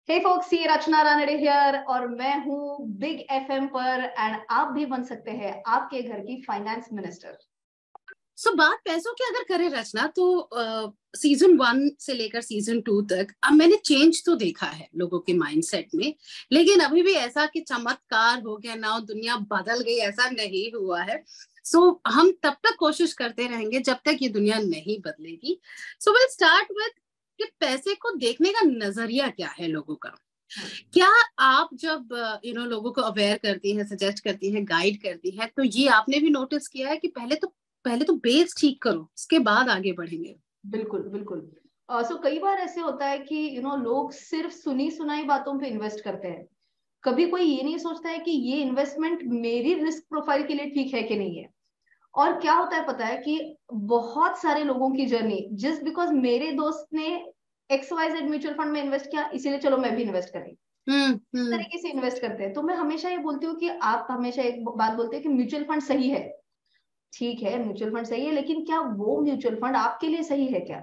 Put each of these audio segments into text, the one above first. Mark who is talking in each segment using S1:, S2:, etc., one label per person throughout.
S1: हे folks, ये रचना Ranade here और मैं हूँ बिग एफएम पर एंड आप भी बन सकते हैं आपके घर की फाइनेंस मिनिस्टर।
S2: बात पैसों की अगर करें रचना तो सीजन 1 से लेकर सीजन 2 तक अब मैंने चेंज तो देखा है लोगों के माइंडसेट में, लेकिन अभी भी ऐसा कि चमत्कार हो गया ना दुनिया बदल गई ऐसा नहीं हुआ है। हम तब तक कोशिश करते रहेंगे जब तक ये दुनिया नहीं बदलेगी। विल स्टार्ट विद कि पैसे को देखने का नजरिया क्या है लोगों का। क्या आप जब लोगों को अवेयर करती हैं, सजेस्ट करती हैं, गाइड करती हैं, तो ये आपने भी नोटिस किया है कि पहले तो बेस ठीक करो, उसके बाद आगे बढ़ेंगे।
S1: बिल्कुल बिल्कुल। कई बार ऐसे होता है कि लोग सिर्फ सुनी सुनाई बातों पे इन्वेस्ट करते हैं। कभी कोई ये नहीं सोचता है कि ये इन्वेस्टमेंट मेरी रिस्क प्रोफाइल के लिए ठीक है कि नहीं है। और क्या होता है पता है कि बहुत सारे लोगों की जर्नी जस्ट बिकॉज मेरे दोस्त ने XYZ म्यूचुअल फंड में इन्वेस्ट किया इसीलिए चलो मैं भी इन्वेस्ट करेंगी, इस तरीके से इन्वेस्ट करते हैं। तो मैं हमेशा ये बोलती हूँ कि आप हमेशा एक बात बोलते हैं कि म्यूचुअल फंड सही है, ठीक है म्यूचुअल फंड सही है, लेकिन क्या वो म्यूचुअल फंड आपके लिए सही है क्या,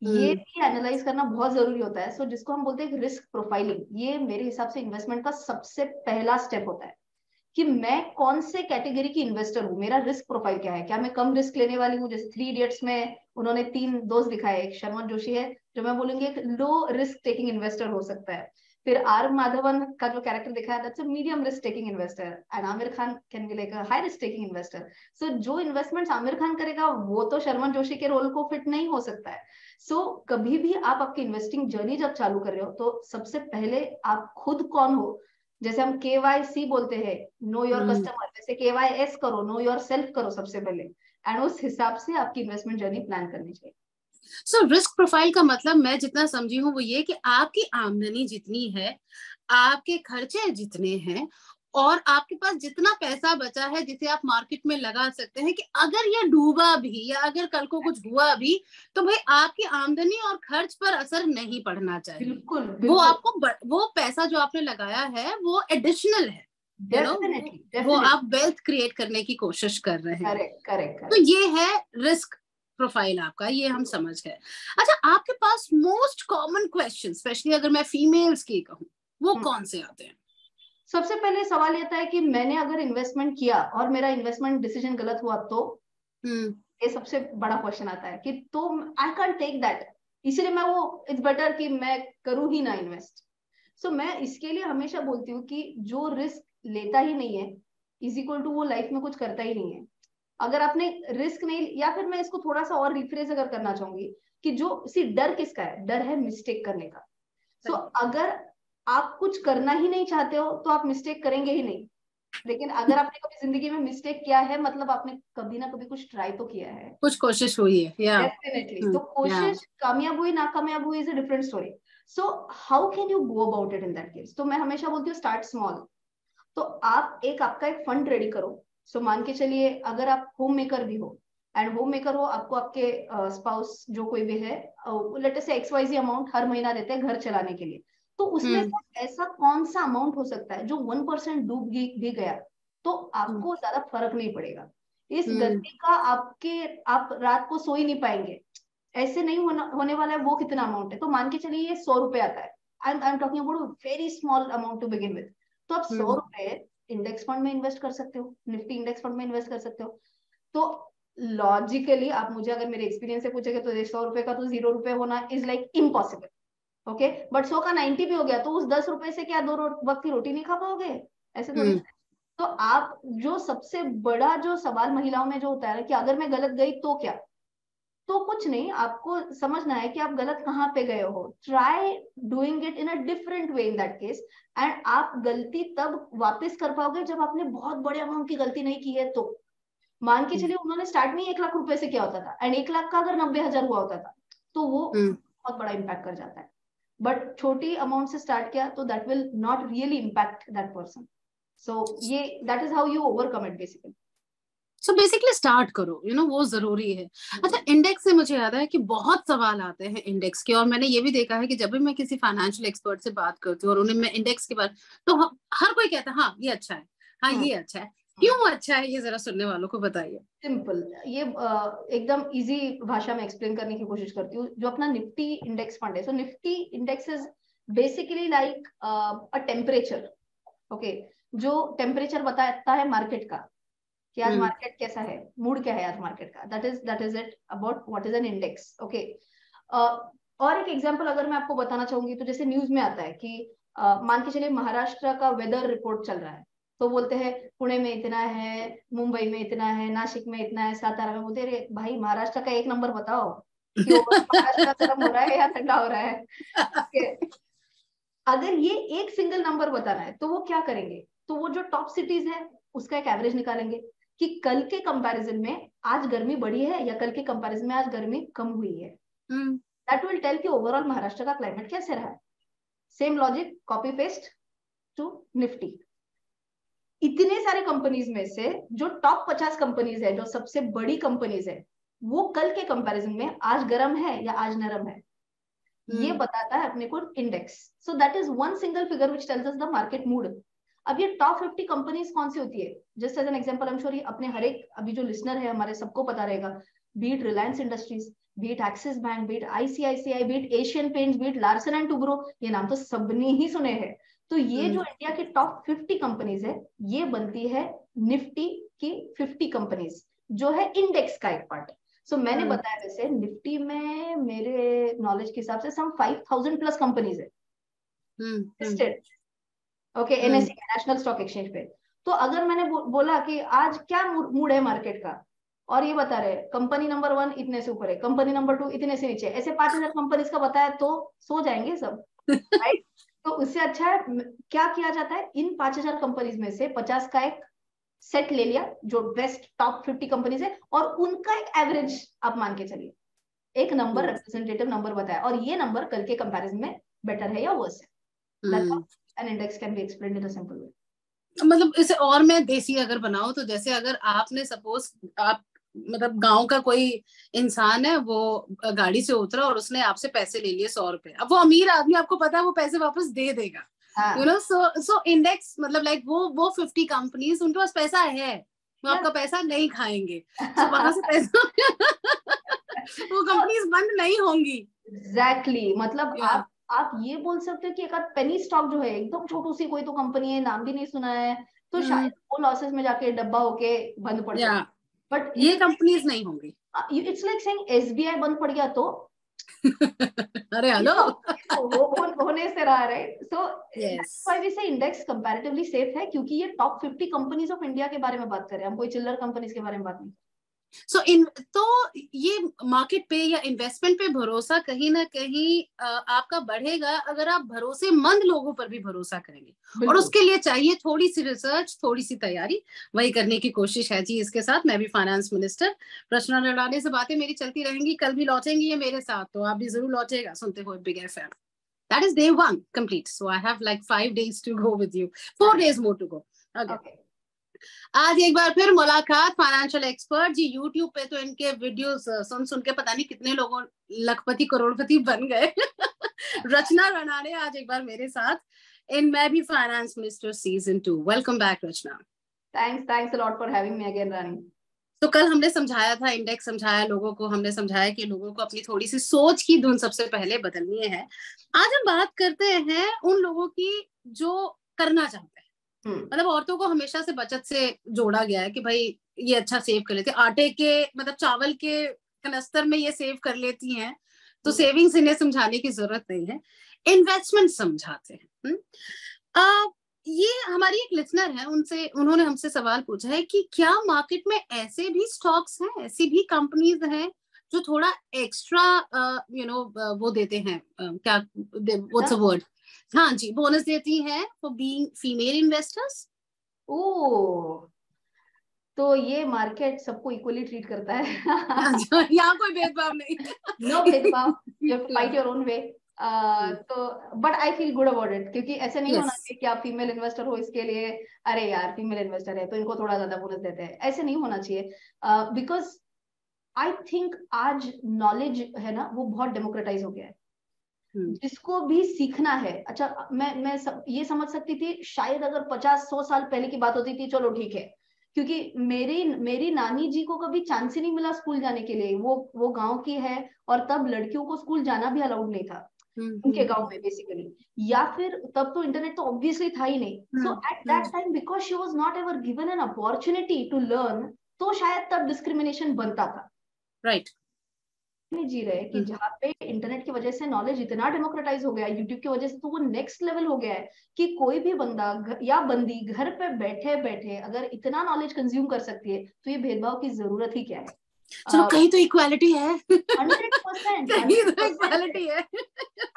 S1: ये भी एनालाइज करना बहुत जरूरी होता है। जिसको हम बोलते हैं रिस्क प्रोफाइलिंग, ये मेरे हिसाब से इन्वेस्टमेंट का सबसे पहला स्टेप होता है कि मैं कौन से कैटेगरी की इन्वेस्टर हूँ, मेरा रिस्क प्रोफाइल क्या है। क्या मैं कम रिस्क लेने वाली हूँ, जैसे 3 इडियट्स में उन्होंने 3 दोस्त दिखाए, एक शर्मन जोशी है जो मैं बोलूंगी एक लो रिस्क टेकिंग इन्वेस्टर हो सकता है, फिर आर माधवन का जो कैरेक्टर दिखाया that's a medium risk taking investor, and Aamir Khan can be like a high risk taking investor. जो इन्वेस्टमेंट्स आमिर खान करेगा वो तो शर्मन जोशी के रोल को फिट नहीं हो सकता है। कभी भी आप आपकी इन्वेस्टिंग जर्नी जब चालू कर रहे हो तो सबसे पहले आप खुद कौन हो, जैसे हम KYC बोलते हैं, नो योर कस्टमर, वैसे KYS करो, नो योर सेल्फ करो सबसे पहले, एंड उस हिसाब से आपकी इन्वेस्टमेंट जर्नी प्लान करनी चाहिए।
S2: रिस्क प्रोफाइल का मतलब मैं जितना समझी हूँ वो ये कि आपकी आमदनी जितनी है, आपके खर्चे जितने हैं और आपके पास जितना पैसा बचा है जिसे आप मार्केट में लगा सकते हैं कि अगर ये डूबा भी या अगर कल को कुछ हुआ भी तो भाई आपकी आमदनी और खर्च पर असर नहीं पड़ना चाहिए।
S1: बिल्कुल,
S2: वो
S1: बिल्कुल।
S2: आपको वो पैसा जो आपने लगाया है वो एडिशनल है, वो आप वेल्थ क्रिएट करने की कोशिश कर रहे हैं।
S1: Correct correct.
S2: तो ये है रिस्क प्रोफाइल आपका, ये हम समझ गए। अच्छा, आपके पास मोस्ट कॉमन क्वेश्चन, स्पेशली अगर मैं फीमेल्स की कहूँ, वो कौन से आते हैं?
S1: सबसे पहले सवाल ये आता है कि मैंने अगर इन्वेस्टमेंट किया और मेरा इन्वेस्टमेंट डिसीजन गलत हुआ तो, ये सबसे बड़ा क्वेश्चन आता है कि तो आई कैन टेक दैट, इसीलिए मैं वो इट्स बेटर कि मैं करूँ ही ना इन्वेस्ट। मैं इसके लिए हमेशा बोलती हूँ कि जो रिस्क लेता ही नहीं है इज इक्वल टू वो लाइफ में कुछ करता ही नहीं है। अगर आपने रिस्क नहीं, या फिर मैं इसको थोड़ा सा और रिफ्रेज अगर करना चाहूंगी कि जो डर किसका है, डर है मिस्टेक करने का। अगर आप कुछ करना ही नहीं चाहते हो तो आप मिस्टेक करेंगे ही नहीं, लेकिन अगर आपने कभी जिंदगी में मिस्टेक किया है मतलब आपने कभी ना कभी कुछ ट्राई तो किया है,
S2: कुछ कोशिश हुई है।
S1: डेफिनेटली। तो कोशिश कामयाब हुई नाकामयाब हुई is a different story. How can you go about it in that case? तो मैं हमेशा बोलती हूँ स्टार्ट स्मॉल। तो आप आपका एक फंड रेडी करो। मान के चलिए अगर आप होम मेकर भी हो, एंड होम मेकर हो, आपको आपके स्पाउस जो कोई भी है लेट अस से XYZ अमाउंट हर महीना देते हैं घर चलाने के लिए, तो उसमें से ऐसा कौन सा अमाउंट हो सकता है जो 1% डूब भी गया तो आपको ज्यादा फर्क नहीं पड़ेगा। इस गलती का आप रात को सो ही नहीं पाएंगे, ऐसे नहीं होने वाला है। वो कितना अमाउंट है, तो मान के चलिए ये 100 रुपए आता है। I am talking about very small amount to begin with. तो आप 100 रुपए इंडेक्स फंड में इन्वेस्ट कर सकते हो, निफ्टी इंडेक्स फंड में इन्वेस्ट कर सकते हो। तो लॉजिकली आप मुझे अगर मेरे एक्सपीरियंस से पूछेंगे तो 100 रुपए का तो 0 रुपए होना is like impossible. Okay, but 100 का 90 भी हो गया तो उस 10 रुपए से क्या 2 वक्त की रोटी नहीं खा पाओगे? ऐसे थोड़ी। तो आप जो सबसे बड़ा जो सवाल महिलाओं में जो होता है कि अगर मैं गलत गई तो क्या, तो कुछ नहीं, आपको समझना है कि आप गलत कहाँ पे गए हो। Try doing it in a different way in that case, and आप गलती तब वापस कर पाओगे जब आपने बहुत बड़े अमाउंट की गलती नहीं की है। तो मान के चलिए उन्होंने स्टार्ट में 1 लाख रुपए से किया होता था, एंड 1 लाख का अगर 90,000 हुआ होता था तो वो बहुत बड़ा इम्पैक्ट कर जाता है। बट छोटी अमाउंट से स्टार्ट किया तो that will not really impact that person. ये that is how you overcome it basically.
S2: Basically start करो, वो जरूरी है। अच्छा, इंडेक्स से मुझे याद है कि बहुत सवाल आते हैं इंडेक्स के, और मैंने ये भी देखा है कि जब भी मैं किसी फाइनेंशियल एक्सपर्ट से बात करती हूँ और उन्हें मैं इंडेक्स के बारे तो हर कोई कहता है हाँ ये अच्छा है, हाँ ये अच्छा है। क्यों अच्छा है ये जरा सुनने वालों को बताइए।
S1: सिंपल, ये एकदम इजी भाषा में एक्सप्लेन करने की कोशिश करती हूँ। जो अपना निफ्टी इंडेक्स फंड है, Nifty index is basically like a temperature, okay, जो टेम्परेचर बताता है मार्केट का कि आज मार्केट कैसा है, मूड क्या है आज मार्केट का, that is it about what is an index, okay. और एक एग्जांपल अगर मैं आपको बताना चाहूंगी तो जैसे न्यूज में आता है कि मान के चलिए महाराष्ट्र का वेदर रिपोर्ट चल रहा है, तो बोलते हैं पुणे में इतना है, मुंबई में इतना है, नासिक में इतना है, सातारा में, बोलते हैं अरे भाई महाराष्ट्र का एक नंबर बताओ कि महाराष्ट्र गर्म हो रहा है या ठंडा हो रहा है। अगर ये एक सिंगल नंबर बताना है तो वो क्या करेंगे, तो वो जो टॉप सिटीज है उसका एक एवरेज निकालेंगे कि कल के कंपैरिजन में आज गर्मी बढ़ी है या कल के कंपैरिजन में आज गर्मी कम हुई है। दैट विल टेल कि ओवरऑल महाराष्ट्र का क्लाइमेट कैसे रहा है। Same logic, copy paste to Nifty. इतने सारे कंपनीज में से जो टॉप 50 कंपनीज है, जो सबसे बड़ी कंपनीज है, वो कल के कंपैरिजन में आज गर्म है या आज नरम है, ये बताता है अपने को index. So that is one single figure which tells us the market mood. अब ये टॉप 50 कंपनीज कौन सी होती है, just as an example, I am sure अपने हर एक अभी जो लिसनर है हमारे सबको पता रहेगा, be it Reliance Industries, be it Axis Bank, be it ICICI, be it Asian Paints, be it Larsen and Toubro, ये नाम तो सबने ही सुने हैं। तो ये जो इंडिया की टॉप 50 कंपनीज है, ये बनती है निफ्टी की 50 कंपनीज, जो है इंडेक्स का एक पार्ट। सो मैंने बताया वैसे निफ्टी में मेरे नॉलेज के हिसाब से सम 5000 प्लस कंपनीज है listed, okay, NSC national stock exchange पे। तो अगर मैंने बोला कि आज क्या मूड है मार्केट का, और ये बता रहे कंपनी नंबर 1 इतने से ऊपर है, कंपनी नंबर 2 इतने से नीचे, ऐसे 5000 कंपनीज का बताया तो सो जाएंगे सब, राइट। तो उससे अच्छा है क्या किया जाता है, इन 5000 कंपनीज में से 50 का एक सेट ले लिया जो बेस्ट टॉप 50 कंपनीज है, और उनका एक एवरेज आप मान के चलिए, एक नंबर रिप्रेजेंटेटिव नंबर बताया, और ये नंबर कल के कंपैरिजन में बेटर है या वर्स है। That's how an index can be explained in a simple way.
S2: मतलब इसे और मैं देसी अगर बनाऊं तो जैसे अगर आपने सपोज आप मतलब गांव का कोई इंसान है, वो गाड़ी से उतरा और उसने आपसे पैसे ले लिए 100 रुपए, अब वो अमीर आदमी, आपको पता है वो पैसे वापस दे देगा, यू नो। सो इंडेक्स मतलब लाइक वो 50 कंपनीज, उनके पास पैसा है, वो आपका पैसा नहीं खाएंगे, तो वहां से पैसा वो कंपनीज बंद नहीं होंगी।
S1: एग्जैक्टली, मतलब आप ये बोल सकते हो कि एक पेनी स्टॉक जो है एकदम छोटू सी कोई तो कंपनी है, नाम भी नहीं सुना है, तो शायद वो लॉसेस में जाके डब्बा होके बंद पड़ जाए, बट
S2: ये कंपनीज नहीं होंगी।
S1: इट्स लाइक सेइंग एसबीआई बंद पड़ गया तो
S2: अरे हेलो
S1: होने से रहा, right. So that's why we say index comparatively safe है, क्योंकि ये टॉप 50 कंपनीज ऑफ इंडिया के बारे में बात कर रहे हैं, हम कोई चिल्लर कंपनीज के बारे में बात नहीं।
S2: तो ये मार्केट पे या इन्वेस्टमेंट पे भरोसा कहीं ना कहीं आपका बढ़ेगा अगर आप भरोसेमंद लोगों पर भी भरोसा करेंगे, और उसके लिए चाहिए थोड़ी सी रिसर्च, थोड़ी सी तैयारी, वही करने की कोशिश है जी। इसके साथ मैं भी फाइनेंस मिनिस्टर रचना नडाले से बातें मेरी चलती रहेंगी, कल भी लौटेंगी ये मेरे साथ, तो आप भी जरूर लौटेगा सुनते हुए big FM. That is day 1 complete. So I have like 5 days to go with you. 4 days more to go. Okay. आज एक बार फिर मुलाकात फाइनेंशियल एक्सपर्ट जी। यूट्यूब पे तो इनके वीडियोस सुन के पता नहीं कितने लोगों लखपति करोड़पति बन गए। रचना रणाने आज एक बार मेरे साथ इन मैं भी finance minister season 2। Welcome back Rachna.
S1: Thanks a lot for having me again Rani.
S2: तो कल हमने समझाया था, इंडेक्स समझाया लोगों को, हमने समझाया कि लोगों को अपनी थोड़ी सी सोच की धुन सबसे पहले बदलनी है। आज हम बात करते हैं उन लोगों की जो करना चाहते हैं। मतलब औरतों को हमेशा से बचत से जोड़ा गया है कि भाई ये अच्छा सेव कर लेते हैं, आटे के मतलब चावल के कनस्तर में ये सेव कर लेती हैं, तो सेविंग्स इन्हें समझाने की जरूरत नहीं है, इन्वेस्टमेंट समझाते हैं। ये हमारी एक लिसनर है, उन्होंने हमसे सवाल पूछा है कि क्या मार्केट में ऐसे भी स्टॉक्स हैं, ऐसी भी कंपनीज हैं जो थोड़ा एक्स्ट्रा वो देते हैं, क्या व्हाट्स अ वर्ड, हाँ जी, बोनस देती हैं फॉर बीइंग फीमेल इन्वेस्टर्स।
S1: ओह, तो ये मार्केट सबको इक्वली ट्रीट करता है।
S2: यहाँ कोई भेदभाव नहीं।
S1: No bhedbhav, you have to fight your own way. तो but I feel good about it, क्योंकि ऐसे नहीं होना चाहिए कि आप फीमेल इन्वेस्टर हो इसके लिए अरे यार फीमेल इन्वेस्टर है तो इनको थोड़ा ज्यादा बोनस देते हैं, ऐसे नहीं होना चाहिए। बिकॉज आई थिंक आज नॉलेज है ना वो बहुत डेमोक्रेटाइज हो गया है। जिसको भी सीखना है, अच्छा मैं ये समझ सकती थी शायद अगर 50-100 साल पहले की बात होती थी, चलो ठीक है, क्योंकि मेरी नानी जी को कभी चांस ही नहीं मिला स्कूल जाने के लिए, वो गांव की है और तब लड़कियों को स्कूल जाना भी अलाउड नहीं था। उनके गांव में बेसिकली, या फिर तब तो इंटरनेट तो ऑब्वियसली था ही नहीं, so at that time because she was not ever given an opportunity to learn, तो शायद तब डिस्क्रिमिनेशन बनता था।
S2: राइट
S1: नहीं जी रहे कि जहाँ पे इंटरनेट की वजह से नॉलेज इतना डेमोक्रेटाइज हो गया है, यूट्यूब की वजह से तो वो नेक्स्ट लेवल हो गया है कि कोई भी बंदा या बंदी घर पे बैठे बैठे अगर इतना नॉलेज कंज्यूम कर सकती है, तो ये भेदभाव की जरूरत ही क्या है।
S2: चलो कहीं तो इक्वालिटी है,
S1: 100%
S2: कहीं तो इक्वालिटी है।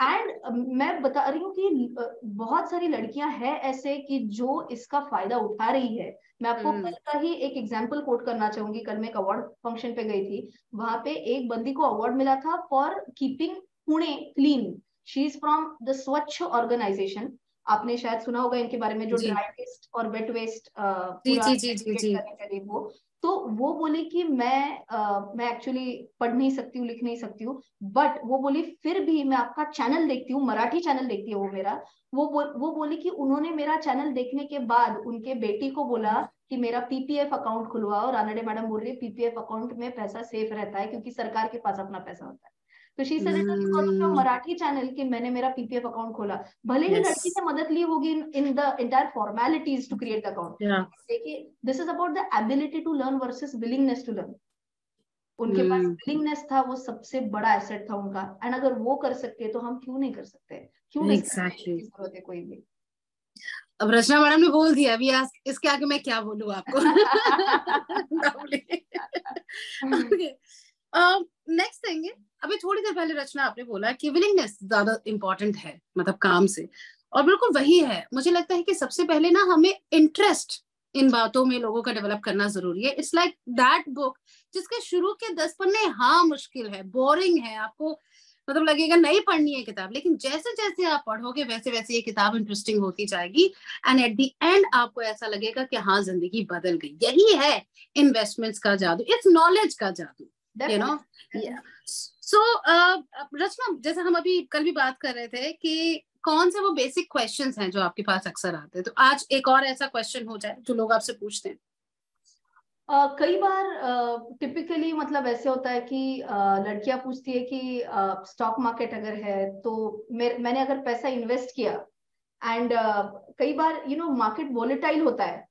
S1: एंड मैं बता रही हूँ कि बहुत सारी लड़कियां हैं ऐसे कि जो इसका फायदा उठा रही है। मैं आपको कल का ही एक एग्जांपल कोट करना चाहूंगी। कल मैं एक अवार्ड फंक्शन पे गई थी, वहां पे एक बंदी को अवार्ड मिला था for keeping Pune clean. She is from the स्वच्छ ऑर्गेनाइजेशन, आपने शायद सुना होगा इनके बारे में, जो ड्राई वेस्ट और वेट वेस्ट पूरा करने के लिए वो। तो वो बोली कि मैं एक्चुअली पढ़ नहीं सकती हूँ, लिख नहीं सकती हूँ, बट वो बोली फिर भी मैं आपका चैनल देखती हूँ, मराठी चैनल देखती है वो मेरा। वो बोली कि उन्होंने मेरा चैनल देखने के बाद उनके बेटी को बोला कि मेरा पीपीएफ अकाउंट खुलवाओ। रानडे मैडम बोल रही है पीपीएफ अकाउंट में पैसा सेफ रहता है क्योंकि सरकार के पास अपना पैसा होता है। तो she said it because of your Marathi channel कि मैंने मेरा पीपीएफ अकाउंट खोला। भले ही लड़की से मदद ली होगी in the entire formalities to create account, देखिए this is about the ability to learn versus willingness to learn. उनके पास विलिंगनेस था, वो सबसे बड़ा एसेट था उनका, एंड अगर वो कर सकते तो हम क्यों नहीं कर सकते, क्यों
S2: एग्जैक्टली
S1: जरूरत है कोई भी।
S2: अब रचना मैडम ने बोल दिया, अभी इसके आगे मैं क्या बोलूं आपको। नेक्स्ट थिंग, अभी थोड़ी देर पहले रचना आपने बोला कि विलिंगनेस ज्यादा इंपॉर्टेंट है मतलब काम से, और बिल्कुल वही है। मुझे लगता है कि सबसे पहले ना हमें इंटरेस्ट इन बातों में लोगों का डेवलप करना जरूरी है। इट्स लाइक दैट बुक जिसके शुरू के 10 पन्ने हाँ मुश्किल है, बोरिंग है, आपको मतलब लगेगा नहीं पढ़नी है किताब, लेकिन जैसे जैसे आप पढ़ोगे वैसे वैसे ये किताब इंटरेस्टिंग होती जाएगी, एंड एट द एंड आपको ऐसा लगेगा कि हाँ जिंदगी बदल गई। यही है इन्वेस्टमेंट्स का जादू, इट्स नॉलेज का जादू, यू नो। सो रचना, जैसे हम अभी कल भी बात कर रहे थे कि कौन से वो बेसिक क्वेश्चंस हैं जो आपके पास अक्सर आते हैं, तो आज एक और ऐसा क्वेश्चन हो जाए जो लोग आपसे पूछते हैं।
S1: कई बार टिपिकली मतलब ऐसे होता है कि लड़कियां पूछती है कि स्टॉक मार्केट अगर है तो मैंने अगर पैसा इन्वेस्ट किया, एंड कई बार मार्केट वॉलेटाइल होता है,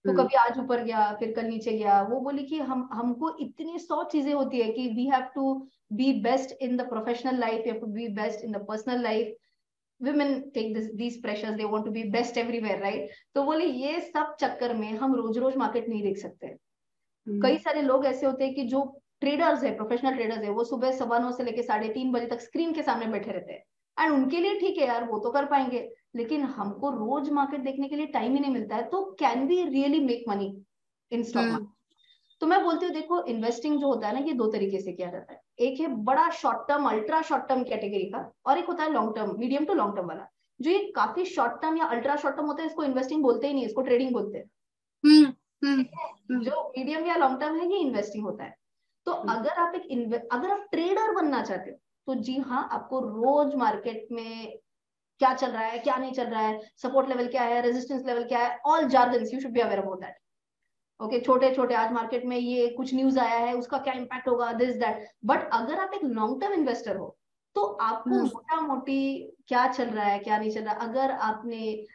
S1: तो कभी आज ऊपर गया फिर कल नीचे गया। वो बोली कि हमको इतनी 100 चीजें होती है कि we have to be best in the professional life, you have to be best in the personal life. women take these pressures, they want to be best everywhere, right? तो बोले ये सब चक्कर में हम रोज रोज मार्केट नहीं देख सकते। कई सारे लोग ऐसे होते हैं कि जो ट्रेडर्स है, प्रोफेशनल ट्रेडर्स है, वो सुबह 9:15 से लेकर 3:30 बजे तक स्क्रीन के सामने बैठे रहते हैं, एंड उनके लिए ठीक है यार, वो तो कर पाएंगे, लेकिन हमको रोज मार्केट देखने के लिए टाइम ही नहीं मिलता है। तो can we really make money in stock market? तो मैं बोलती हूँ देखो, इन्वेस्टिंग जो होता है ना, ये दो तरीके से किया जाता है। एक है बड़ा short term, ultra short term category का, और एक होता है long term, medium to long term वाला। जो ये काफी शॉर्ट टर्म या अल्ट्रा शॉर्ट टर्म होता है, इसको इन्वेस्टिंग बोलते ही नहीं, इसको ट्रेडिंग बोलते हैं। जो मीडियम या लॉन्ग टर्म है ये इन्वेस्टिंग होता है। तो अगर आप ट्रेडर बनना चाहते हो, तो जी हाँ, आपको रोज मार्केट में क्या चल रहा है क्या नहीं चल रहा है, सपोर्ट लेवल क्या है, रेजिस्टेंस लेवल क्या है, all jargons you should be aware about that. Okay, छोटे छोटे आज मार्केट में ये कुछ न्यूज आया है, उसका क्या इंपैक्ट होगा, दिस दैट। बट अगर आप एक लॉन्ग टर्म इन्वेस्टर हो, तो आपको मोटा मोटी क्या चल रहा है क्या नहीं चल रहा, अगर आपने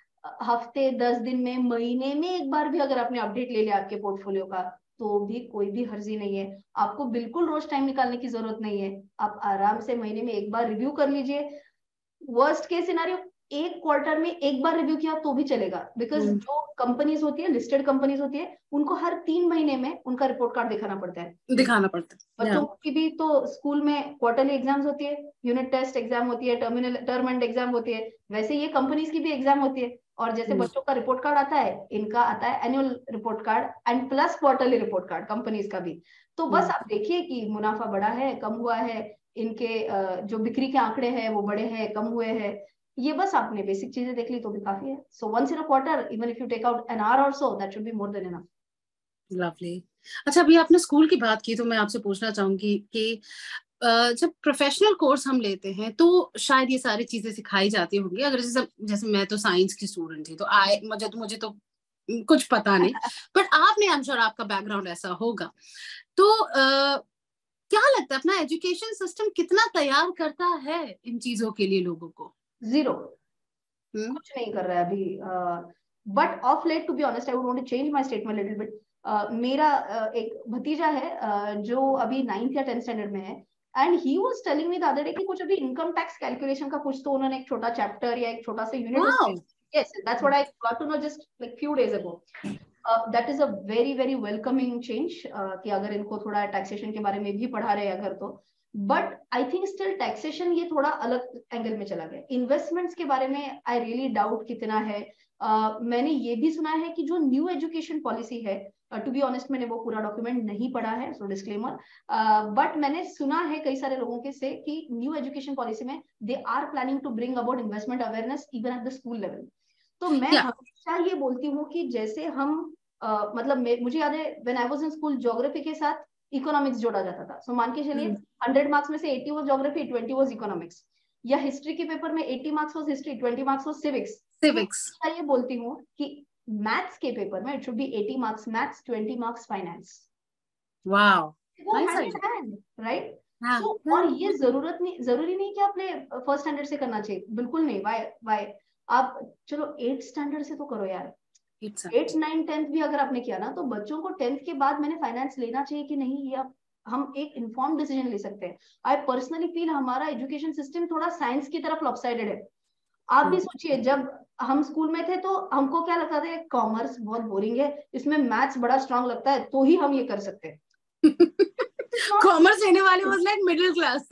S1: हफ्ते 10 दिन में महीने में एक बार भी अगर आपने अपडेट ले लिया आपके पोर्टफोलियो का, तो भी कोई भी हर्जी नहीं है। आपको बिल्कुल रोज टाइम निकालने की जरूरत नहीं है, आप आराम से महीने में एक बार रिव्यू कर लीजिए। वर्स्ट केस सिनारियो, एक क्वार्टर में एक बार रिव्यू किया तो भी चलेगा, बिकॉज जो कंपनीज होती है, लिस्टेड कंपनीज होती है, उनको हर 3 महीने में उनका रिपोर्ट कार्ड दिखाना पड़ता है। बच्चों की भी तो स्कूल में क्वार्टरली एग्जाम्स होती है, यूनिट टेस्ट एग्जाम होती है, टर्म एंड एग्जाम होती है, वैसे ये कंपनीज की भी एग्जाम होती है। और जैसे बच्चों का रिपोर्ट कार्ड आता है, इनका आता है annual report card and plus quarterly report card companies का भी। तो बस आप देखिए कि मुनाफा बढ़ा है कम हुआ है, इनके जो बिक्री के आंकड़े हैं वो बढ़े हैं कम हुए हैं, ये बस आपने बेसिक चीजें देख ली तो भी काफी है। So once in a quarter, even if you take out an hour or so, that should be more than enough.
S2: Lovely. अच्छा, अभी आपने स्कूल की बात की तो मैं आपसे पूछना चाहूंगी कि जब प्रोफेशनल कोर्स हम लेते हैं तो शायद ये सारी चीजें सिखाई जाती होंगी। अगर जैसे मैं तो साइंस की स्टूडेंट थी, तो मुझे तो कुछ पता नहीं, बट आपने, आई एम श्योर आपका बैकग्राउंड ऐसा होगा, तो क्या लगता है अपना एजुकेशन सिस्टम कितना तैयार करता है इन चीजों के लिए लोगों को?
S1: जीरो, कुछ नहीं कर रहा है अभी। But of late, to be honest, I would want to change my statement little bit. मेरा एक भतीजा है जो अभी 9th या 10th स्टैंडर्ड में है, and he was telling me the other day कि कुछ अभी इनकम टैक्स कैलकुलेशन का कुछ तो उन्होंने एक छोटा चैप्टर या एक छोटा सा यूनिट उसमें, yes that's what I got to know just like few days ago. That is a very very welcoming change कि अगर इनको थोड़ा टैक्सेशन के बारे में भी पढ़ा रहे हैं अगर तो। But I think still taxation ये थोड़ा अलग एंगल में चला गया। इन्वेस्टमेंट्स के बारे में आई रियली डाउट कितना है। मैंने ये भी सुना है कि जो न्यू एजुकेशन पॉलिसी है, टू बी ऑनेस्ट मैंने वो पूरा डॉक्यूमेंट नहीं पढ़ा है, सो डिस्क्लेमर, बट मैंने सुना है कई सारे लोगों के से कि न्यू एजुकेशन पॉलिसी में they are planning to bring about investment awareness even at the school level. तो मैं हमेशा ये बोलती हूँ कि जैसे हम मतलब मुझे याद है when I was in school, geography के साथ इकोनॉमिक्स जोड़ा जाता था। सो मान के चलिए 100 मार्क्स में से 80 वाज ज्योग्राफी, 20 वाज इकोनॉमिक्स। या हिस्ट्री के पेपर में 80 marks was history, 20 marks was civics. मैं ये बोलती हूँ कि मैथ्स के पेपर में it should be 80 marks maths, 20 marks finance.
S2: Wow,
S1: वो hand in hand, right? So और ये जरूरी नहीं कि आपने फर्स्ट स्टैंडर्ड से करना चाहिए, बिल्कुल नहीं। वाई आप चलो 8th स्टैंडर्ड से तो करो यार। 8th 9th 10th भी अगर आपने किया ना, तो बच्चों को 10th के बाद मैंने फाइनेंस लेना चाहिए कि नहीं, ये हम एक इन्फॉर्म डिसीजन ले सकते हैं। आई पर्सनली फील हमारा एजुकेशन सिस्टम थोड़ा साइंस की तरफ लॉपसाइडेड है। आप भी सोचिए, जब हम स्कूल में थे तो हमको क्या लगता था, कॉमर्स बहुत बोरिंग है, इसमें मैथ्स बड़ा स्ट्रांग लगता है तो ही हम ये कर सकते हैं।
S2: कॉमर्स लेने वाले was like middle class.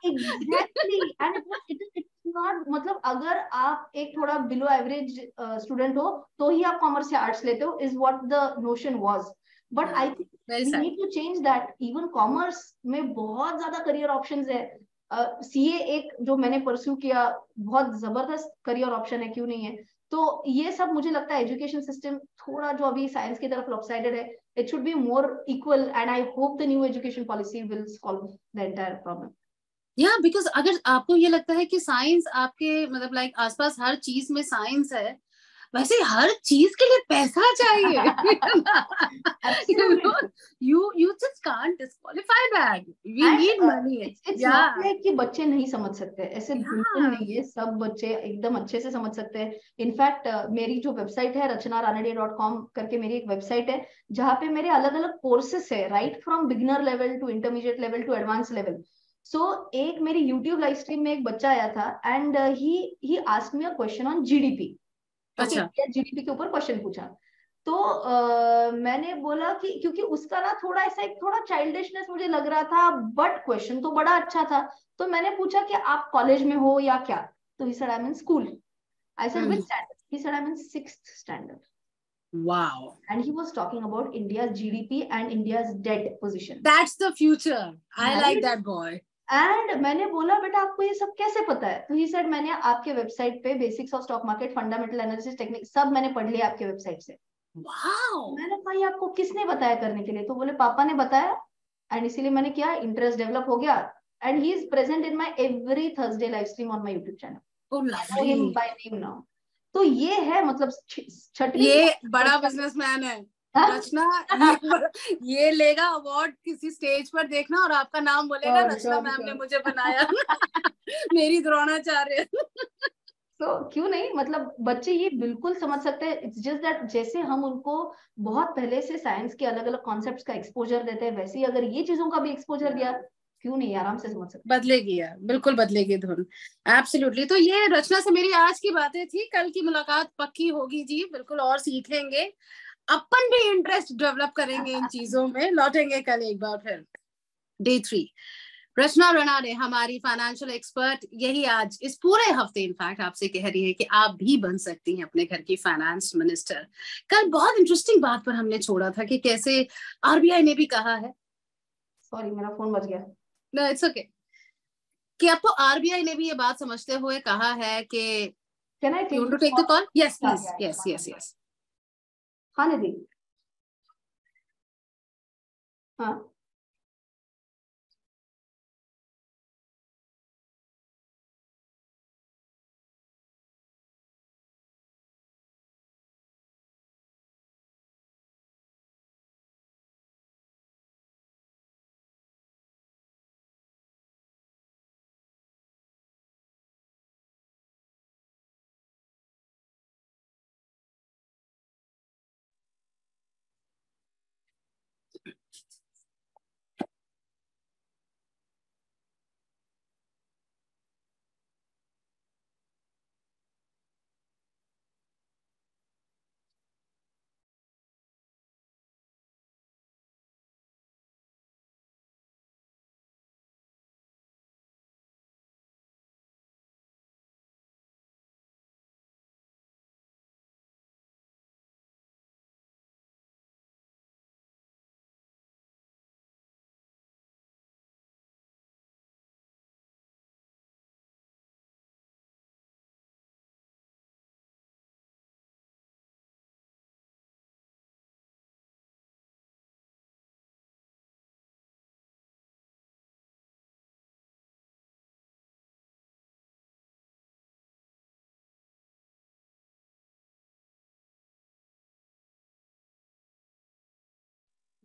S1: Exactly, and it's not, मतलब अगर आप एक थोड़ा बिलो एवरेज स्टूडेंट हो तो ही आप कॉमर्स या आर्ट्स लेते हो, is what the notion was. But I think we need to change that. Even commerce में बहुत ज्यादा करियर ऑप्शंस है। सीए एक जो मैंने परस्यू किया, बहुत जबरदस्त करियर ऑप्शन है, क्यों नहीं है? तो ये सब मुझे लगता है एजुकेशन सिस्टम थोड़ा जो अभी साइंस की तरफ लॉपसाइडेड है, it should be more equal, and I hope the new education policy will solve the entire problem.
S2: Because अगर आपको ये लगता है कि साइंस आपके मतलब लाइक आसपास हर चीज में साइंस है, वैसे हर चीज के लिए पैसा चाहिए। you just can't disqualify that. We need money.
S1: It's not like कि बच्चे नहीं समझ सकते, ऐसे बिल्कुल नहीं है। सब बच्चे एकदम अच्छे से समझ सकते हैं। इनफैक्ट मेरी जो वेबसाइट है rachnaranade.com करके मेरी एक वेबसाइट है, जहाँ पे मेरे अलग अलग कोर्सेस है, right from beginner level to intermediate level to advance level. So एक मेरी यूट्यूब लाइव स्ट्रीम में एक बच्चा आया था, and he asked me a question on GDP. अच्छा, जीडीपी के ऊपर क्वेश्चन पूछा। तो मैंने बोला कि क्योंकि उसका ना थोड़ा ऐसा एक थोड़ा चाइल्डिशनेस मुझे लग रहा था, बट क्वेश्चन तो बड़ा अच्छा था। तो मैंने पूछा कि आप कॉलेज में हो या क्या? तो he said I am in school. I said which standard? He said I am in 6th standard.
S2: Wow.
S1: And he was talking about India's GDP and India's debt position.
S2: That's the future. I like that boy.
S1: And मैंने बोला बेटा आपको ये सब कैसे पता है? तो ही सेड मैंने आपके वेबसाइट पे basics of stock market, fundamental analysis technique सब मैंने पढ़ लिया आपके वेबसाइट से। Wow. मैंने कहा ये आपको किसने बताया करने के लिए? तो बोले पापा ने बताया, एंड इसीलिए मैंने किया, इंटरेस्ट डेवलप हो गया। And he is present in my every Thursday live stream on my YouTube channel. Oh, lovely. I know him by name now. तो ये है मतलब छठवीं,
S2: ये बड़ा बिजनेसमैन है रचना। ये लेगा अवार्ड किसी स्टेज पर, देखना, और आपका नाम बोलेगा रचना मैम ने मुझे बनाया। मेरी द्रोणाचार्य।
S1: तो क्यों नहीं, मतलब बच्चे ये बिल्कुल समझ सकते हैं। इट्स जस्ट दैट जैसे हम उनको बहुत पहले से साइंस के अलग अलग कॉन्सेप्ट्स का एक्सपोजर देते हैं, वैसे ही अगर ये चीजों का भी एक्सपोजर दिया, क्यों नहीं, आराम से समझ सकते।
S2: बदलेगी यार, बिल्कुल बदलेगी धुन। एब्सोल्युटली। तो ये रचना से मेरी आज की बातें थी, कल की मुलाकात पक्की होगी जी, बिल्कुल, और सीखेंगे, अपन भी इंटरेस्ट डेवलप करेंगे इन चीजों में, लौटेंगे कल एक बार फिर। Day 3, रचना रनाडे हमारी फाइनेंशियल एक्सपर्ट, यही आज इस पूरे हफ्ते इनफैक्ट आपसे कह रही है कि आप भी बन सकती हैं अपने घर की फाइनेंस मिनिस्टर। कल बहुत इंटरेस्टिंग बात पर हमने छोड़ा था कि कैसे आरबीआई ने भी कहा है,
S1: सॉरी मेरा फोन बज गया,
S2: नो इट्स ओके, कि आपको आरबीआई ने भी ये बात समझते हुए कहा है कि
S1: can I
S2: take the call? Yes please, yes yes yes.
S1: हाँ निधि, हाँ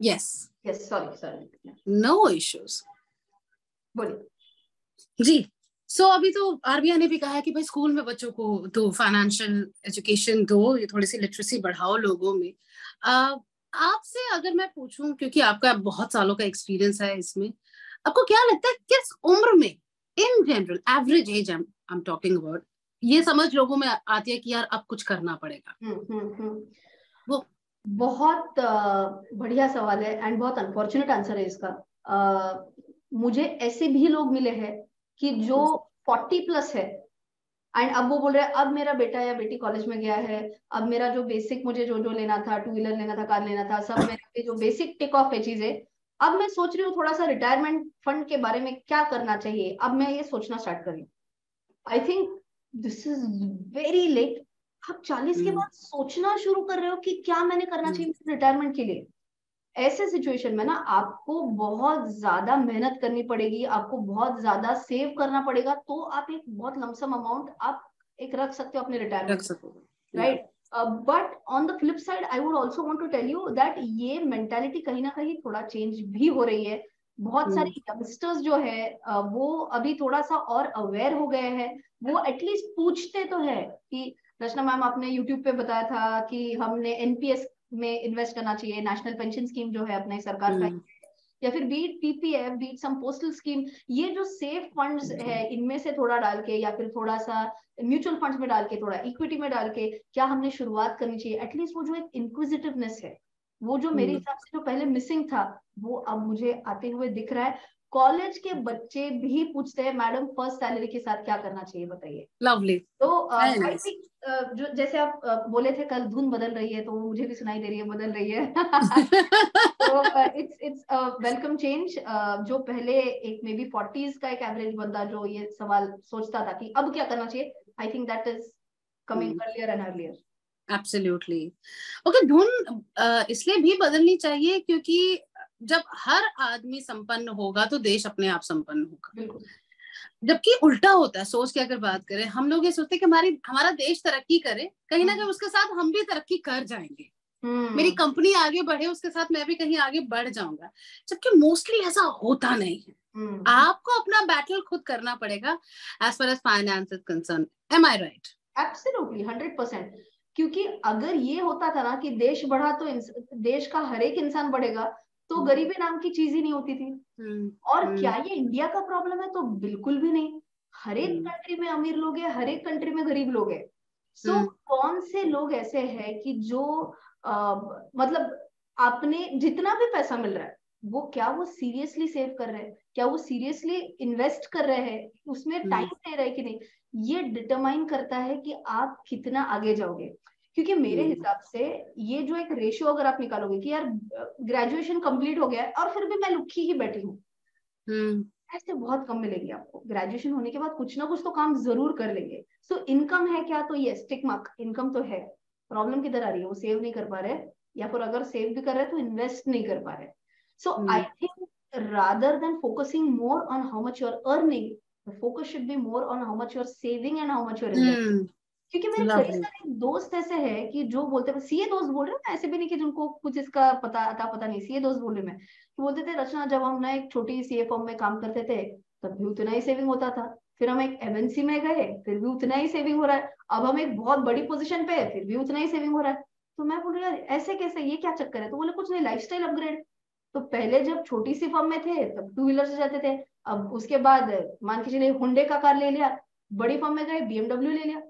S2: yes
S1: yes, sorry,
S2: no issues.
S1: बोलिए।
S2: जी, सो अभी तो आरबीआई ने भी कहा है कि भाई स्कूल में बच्चों को तो फाइनेंशियल एजुकेशन दो, ये थोड़ी सी लिटरेसी बढ़ाओ लोगों में। आपसे अगर मैं पूछूं, क्योंकि आपका बहुत सालों का एक्सपीरियंस है इसमें, आपको क्या लगता है किस उम्र में in general average age I am talking about, ये समझ लोगों में आती है कि यार अब कुछ करना पड़ेगा?
S1: वो बहुत बढ़िया सवाल है एंड बहुत अनफॉर्चुनेट आंसर है इसका। मुझे ऐसे भी लोग मिले हैं कि जो 40+ है एंड अब वो बोल रहे हैं अब मेरा बेटा या बेटी कॉलेज में गया है, अब मेरा जो बेसिक मुझे जो जो लेना था, 2 व्हीलर लेना था, कार लेना था, सब मेरे जो बेसिक टिक ऑफ है चीजें, अब मैं सोच रही हूँ थोड़ा सा रिटायरमेंट फंड के बारे में क्या करना चाहिए, अब मैं ये सोचना स्टार्ट कर रही हूँ। I think this is very late. आप 40 के बाद सोचना शुरू कर रहे हो कि क्या मैंने करना चाहिए रिटायरमेंट के लिए। ऐसे सिचुएशन में ना आपको बहुत ज्यादा मेहनत करनी पड़ेगी, आपको बहुत ज्यादा सेव करना पड़ेगा, तो आप एक बहुत लमसम अमाउंट आप एक रख सकते हो अपने retirement, right? But on the flip side I would also want to tell you that ये मेंटालिटी कहीं ना कहीं थोड़ा चेंज भी हो रही है। बहुत सारे यंगस्टर्स जो है वो अभी थोड़ा सा और अवेयर हो गए हैं, वो एटलीस्ट पूछते तो है कि रचना मैम आपने यूट्यूब पे बताया था कि हमने एनपीएस में इन्वेस्ट करना चाहिए, नेशनल पेंशन स्कीम जो है अपने सरकार का, या फिर बीट पीपीएफ, बीट सम पोस्टल स्कीम, ये जो सेफ फंड्स है इनमें से थोड़ा डाल के या फिर थोड़ा सा म्यूचुअल फंड्स में डाल के, थोड़ा इक्विटी में डाल के क्या हमने शुरुआत करनी चाहिए। एटलीस्ट वो जो एक इंक्विजिटिवनेस है, वो जो मेरे हिसाब से जो पहले मिसिंग था, वो अब मुझे आते हुए दिख रहा है। कॉलेज के बच्चे भी पूछते हैं मैडम फर्स्ट सैलरी के साथ क्या करना चाहिए बताइए।
S2: लवली।
S1: तो आई थिंक जो जैसे आप बोले थे कल धुन बदल रही है, तो मुझे भी सुनाई दे रही है बदल रही है। तो इट्स वेलकम चेंज। जो पहले एक मे बी 40s का एक एवरेज बंदा जो ये सवाल सोचता था कि अब क्या करना चाहिए, आई think that is coming earlier and earlier.
S2: Absolutely. Okay, धुन इसलिए भी बदलनी चाहिए क्योंकि जब हर आदमी संपन्न होगा तो देश अपने आप संपन्न होगा।
S1: बिल्कुल।
S2: जबकि उल्टा होता है, सोच के अगर बात करें, हम लोग ये सोचते हैं कि हमारा देश तरक्की करे, कहीं ना कहीं उसके साथ हम भी तरक्की कर जाएंगे, मेरी कंपनी आगे बढ़े उसके साथ मैं भी कहीं आगे बढ़ जाऊंगा, जबकि मोस्टली ऐसा होता नहीं है। आपको अपना बैटल खुद करना पड़ेगा as far as finance is concern. Am I right?
S1: Absolutely 100%। क्योंकि अगर ये होता था ना कि देश बढ़ा तो देश का हर एक इंसान बढ़ेगा, तो गरीबी नाम की चीज ही नहीं होती थी। और क्या ये इंडिया का प्रॉब्लम है? तो बिल्कुल भी नहीं। हर एक कंट्री में अमीर लोग हैं, हर एक कंट्री में गरीब लोग हैं। सो कौन से लोग ऐसे हैं कि जो मतलब आपने जितना भी पैसा मिल रहा है वो क्या वो सीरियसली सेव कर रहे हैं, क्या वो सीरियसली इन्वेस्ट कर रहे हैं, उसमें टाइम दे रहे हैं कि नहीं, ये डिटरमाइन करता है कि आप कितना आगे जाओगे। क्योंकि मेरे हिसाब से ये जो एक रेशियो अगर आप निकालोगे कि यार ग्रेजुएशन कंप्लीट हो गया है और फिर भी मैं लुक्की ही बैठी हूँ, ऐसे बहुत कम मिलेंगे आपको। ग्रेजुएशन होने के बाद कुछ ना कुछ तो काम जरूर कर लेंगे। सो इनकम है क्या? तो यस, टिक मार्क, इनकम तो है। प्रॉब्लम किधर आ रही है? वो सेव नहीं कर पा रहे, या फिर अगर सेव भी कर रहे हैं तो इन्वेस्ट नहीं कर पा रहे। So I think rather than focusing more on how much you're earning, the focus should be more on how much you're saving and how much you're investing. क्योंकि मेरे कई सारे दोस्त ऐसे हैं कि जो बोलते हैं, सीए दोस्त बोल रहे हैं, ऐसे भी नहीं कि जिनको कुछ इसका पता नहीं, सीए दोस्त बोल रहे मैं, तो बोलते थे रचना जब हम ना एक छोटी सीए फर्म में काम करते थे तब भी उतना ही सेविंग होता था, फिर हम एक एमएनसी में गए फिर भी उतना ही सेविंग हो रहा है, अब हम एक बहुत बड़ी पोजीशन पे है फिर भी उतना ही सेविंग हो रहा है। तो मैं बोल रही यार ऐसे कैसे, ये क्या चक्कर है? तो बोले कुछ नहीं, लाइफस्टाइल अपग्रेड। तो पहले जब छोटी सी फर्म में थे तब 2 व्हीलर से जाते थे, अब उसके बाद मान के चलिए हुंडे का कार ले लिया, बड़ी फर्म में गए बीएमडब्ल्यू ले लिया।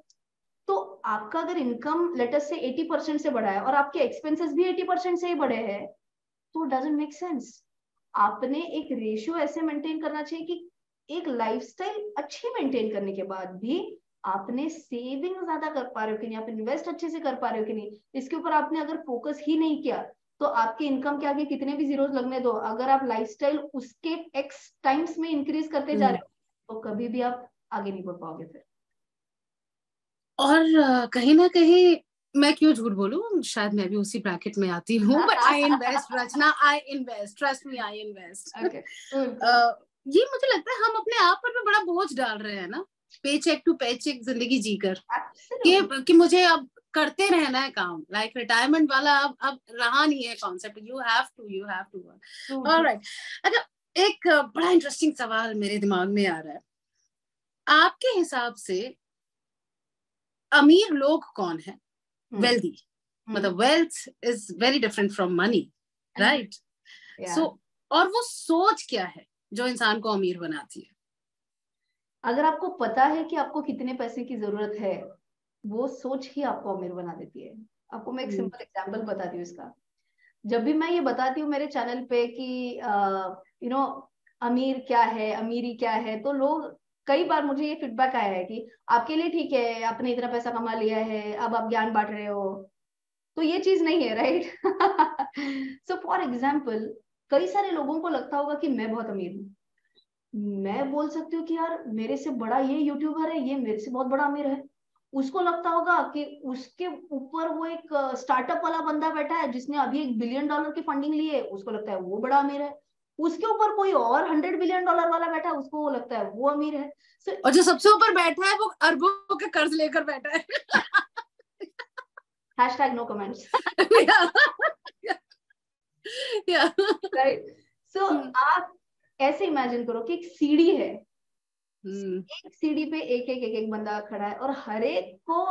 S1: तो आपका अगर इनकम लेटस से 80% से बढ़ा है और आपके एक्सपेंसेस भी 80% से ही बढ़े हैं, तो डजंट मेक सेंस। आपने एक रेशियो ऐसे मेंटेन करना चाहिए कि एक लाइफस्टाइल अच्छी मेंटेन करने के बाद भी आपने सेविंग ज्यादा कर पा रहे हो कि नहीं, आप इन्वेस्ट अच्छे से कर पा रहे हो कि नहीं, इसके ऊपर आपने अगर फोकस ही नहीं किया तो आपके इनकम के आगे कितने भी जीरोस लगने दो, अगर आप लाइफस्टाइल उसके एक्स टाइम्स में इंक्रीज करते जा रहे हो तो कभी भी आप आगे नहीं बढ़ पाओगे फिर।
S2: और कहीं ना कहीं मैं क्यों झूठ बोलूं, शायद मैं भी उसी ब्रैकेट में आती हूँ, but I invest Rachna, I invest, trust me, I invest. ये मुझे लगता है हम अपने आप पर भी बड़ा बोझ डाल रहे हैं ना, पे चेक टू पे चेक जिंदगी जीकर, कि मुझे अब करते रहना है काम, लाइक रिटायरमेंट वाला अब रहा नहीं है concept, you have to work. Alright, अच्छा एक बड़ा इंटरेस्टिंग सवाल मेरे दिमाग में आ रहा है, आपके हिसाब से अमीर लोग कौन है? वेल्दी, मतलब wealth is very different from money, right? So और वो सोच क्या है जो इंसान को अमीर बनाती है?
S1: अगर आपको पता है कि आपको कितने पैसे की जरूरत है, वो सोच ही आपको अमीर बना देती है। आपको मैं एक सिंपल एग्जांपल बताती हूँ इसका। जब भी मैं ये बताती हूँ मेरे चैनल पे कि यू नो अमीर क्या है, अमीरी क्या है, तो लोग कई बार मुझे ये फीडबैक आया है कि आपके लिए ठीक है, आपने इतना पैसा कमा लिया है, अब आप ज्ञान बांट रहे हो, तो ये चीज नहीं है, राइट? सो फॉर एग्जाम्पल, कई सारे लोगों को लगता होगा कि मैं बहुत अमीर हूँ। मैं बोल सकती हूँ कि यार मेरे से बड़ा ये यूट्यूबर है, ये मेरे से बहुत बड़ा अमीर है। उसको लगता होगा कि उसके ऊपर वो एक स्टार्टअप वाला बंदा बैठा है जिसने अभी $1 बिलियन की फंडिंग ली है, उसको लगता है वो बड़ा अमीर है। उसके ऊपर कोई और $100 बिलियन वाला बैठा है, उसको वो लगता है वो अमीर है।
S2: और जो सबसे ऊपर बैठा है वो अरबों के कर्ज लेकर बैठा है।
S1: #no comments। राइट। सो आप ऐसे इमेजिन करो कि एक सीढ़ी है, एक सीढ़ी पे एक बंदा खड़ा है, और हर एक को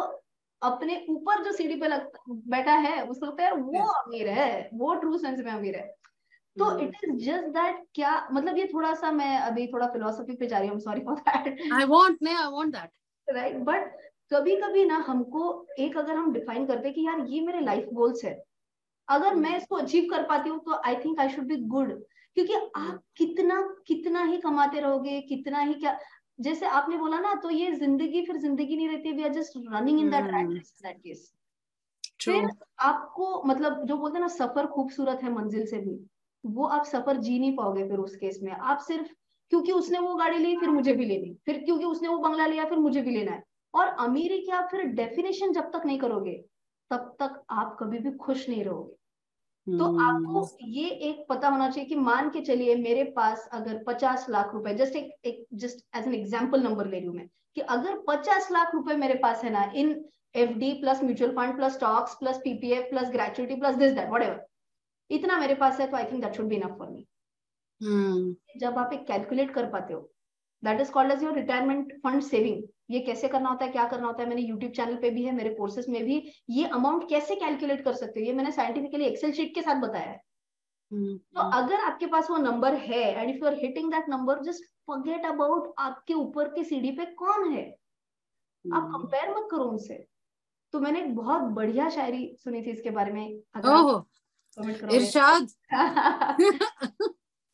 S1: अपने ऊपर जो सीढ़ी पे बैठा है उसको लगता है वो अमीर है, वो ट्रू सेंस में अमीर है। तो इट इज जस्ट दैट, क्या मतलब, ये थोड़ा सा मैं अभी थोड़ा फिलोसफी पे जा रही हूँ, sorry for that.
S2: I want that,
S1: right. But कभी कभी ना हमको एक, अगर हम डिफाइन करते हैं कि यार ये मेरे लाइफ गोल्स है, अगर मैं इसको अचीव कर पाती हूँ तो I think I should be good. क्योंकि आप कितना कितना ही कमाते रहोगे, कितना ही क्या, जैसे आपने बोला ना, तो ये जिंदगी फिर जिंदगी नहीं रहती, we are just running in that rat race, in that case. फिर आपको मतलब जो बोलते हैं ना, सफर खूबसूरत है मंजिल से भी, वो आप सफर जी नहीं पाओगे फिर उस केस में। आप सिर्फ क्योंकि उसने वो गाड़ी ली फिर मुझे भी लेनी, फिर क्योंकि उसने वो बंगला लिया फिर मुझे भी लेना है। और अमीरी की आप फिर डेफिनेशन जब तक नहीं करोगे तब तक आप कभी भी खुश नहीं रहोगे। तो आपको ये एक पता होना चाहिए कि मान के चलिए मेरे पास अगर 50 लाख रुपए, just as an example number ले रही हूं मैं, कि अगर 50 लाख रुपए मेरे पास है ना, in FD plus mutual fund plus stocks plus PPF plus gratuity plus this that whatever, इतना मेरे पास है, तो I think that should be enough for me. जब आप एक कैलकुलेट कर पाते हो, that is called as your retirement fund saving. ये कैसे करना होता है, क्या करना होता है, मैंने यूट्यूब चैनल पे भी है, मेरे कोर्सेज में भी ये अमाउंट कैसे कैलकुलेट कर सकते हो, ये मैंने साइंटिफिकली एक्सेल शीट के साथ बताया है। तो अगर आपके पास वो नंबर है, and if you are hitting that number, just forget about आपके ऊपर की सीढ़ी पे कौन है, आप कंपेयर मत करो उनसे। तो मैंने एक बहुत बढ़िया शायरी सुनी थी इसके बारे में, अगर
S2: इरशाद।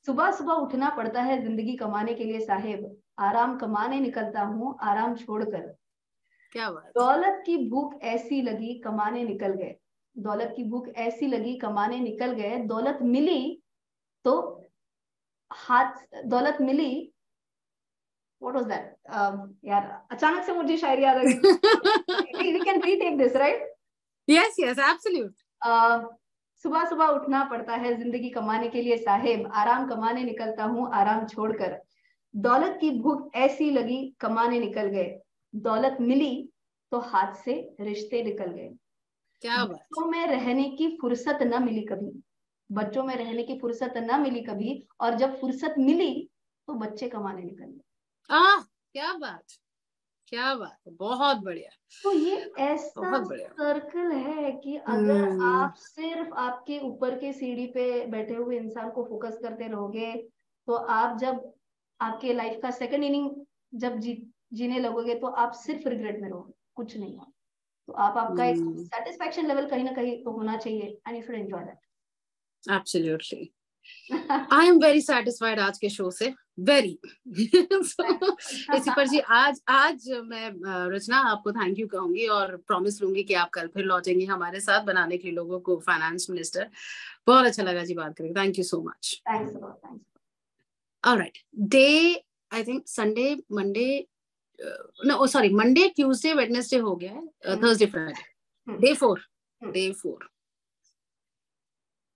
S1: सुबह सुबह उठना पड़ता है जिंदगी कमाने के लिए साहेब, आराम कमाने निकलता हूँ आराम छोड़कर।
S2: क्या बात। दौलत
S1: की भूख ऐसी लगी कमाने निकल गए, दौलत की भूख ऐसी लगी कमाने निकल गए, दौलत मिली तो दौलत मिली, व्हाट वाज दैट, यार अचानक से मुझे शायरी याद आ गई। We can retake this, right?
S2: Yes yes absolute.
S1: सुबह सुबह उठना पड़ता है जिंदगी कमाने के लिए साहेब, आराम कमाने निकलता हूँ आराम छोड़कर। दौलत की भूख ऐसी लगी कमाने निकल गए, दौलत मिली तो हाथ से रिश्ते निकल गए।
S2: क्या बात।
S1: बच्चों में रहने की फुर्सत न मिली कभी, बच्चों में रहने की फुर्सत न मिली कभी, और जब फुर्सत मिली तो बच्चे कमाने निकल गए।
S2: क्या बात, क्या बात, बहुत बढ़िया।
S1: तो ये ऐसा सर्कल है कि अगर आप सिर्फ आपके ऊपर के सीढ़ी पे बैठे हुए इंसान को फोकस करते रहोगे, तो आप जब आपके लाइफ का सेकंड इनिंग जब जीने लगोगे तो आप सिर्फ रिग्रेट में रहोगे, कुछ नहीं है। तो आपका एक सेटिस्फैक्शन लेवल कहीं ना कहीं तो होना चाहिए, and you should enjoy that.
S2: Absolutely. I am very satisfied आज के शो से, वेरी। इसी पर जी आज मैं रचना आपको थैंक यू कहूंगी और प्रॉमिस लूंगी कि आप कल फिर लौटेंगे हमारे साथ बनाने के लिए लोगों को फाइनेंस मिनिस्टर। बहुत अच्छा लगा जी बात करके, thank you so much. Alright, day I think Sunday Monday no sorry Monday Tuesday Wednesday हो गया है, Thursday Friday, day 4।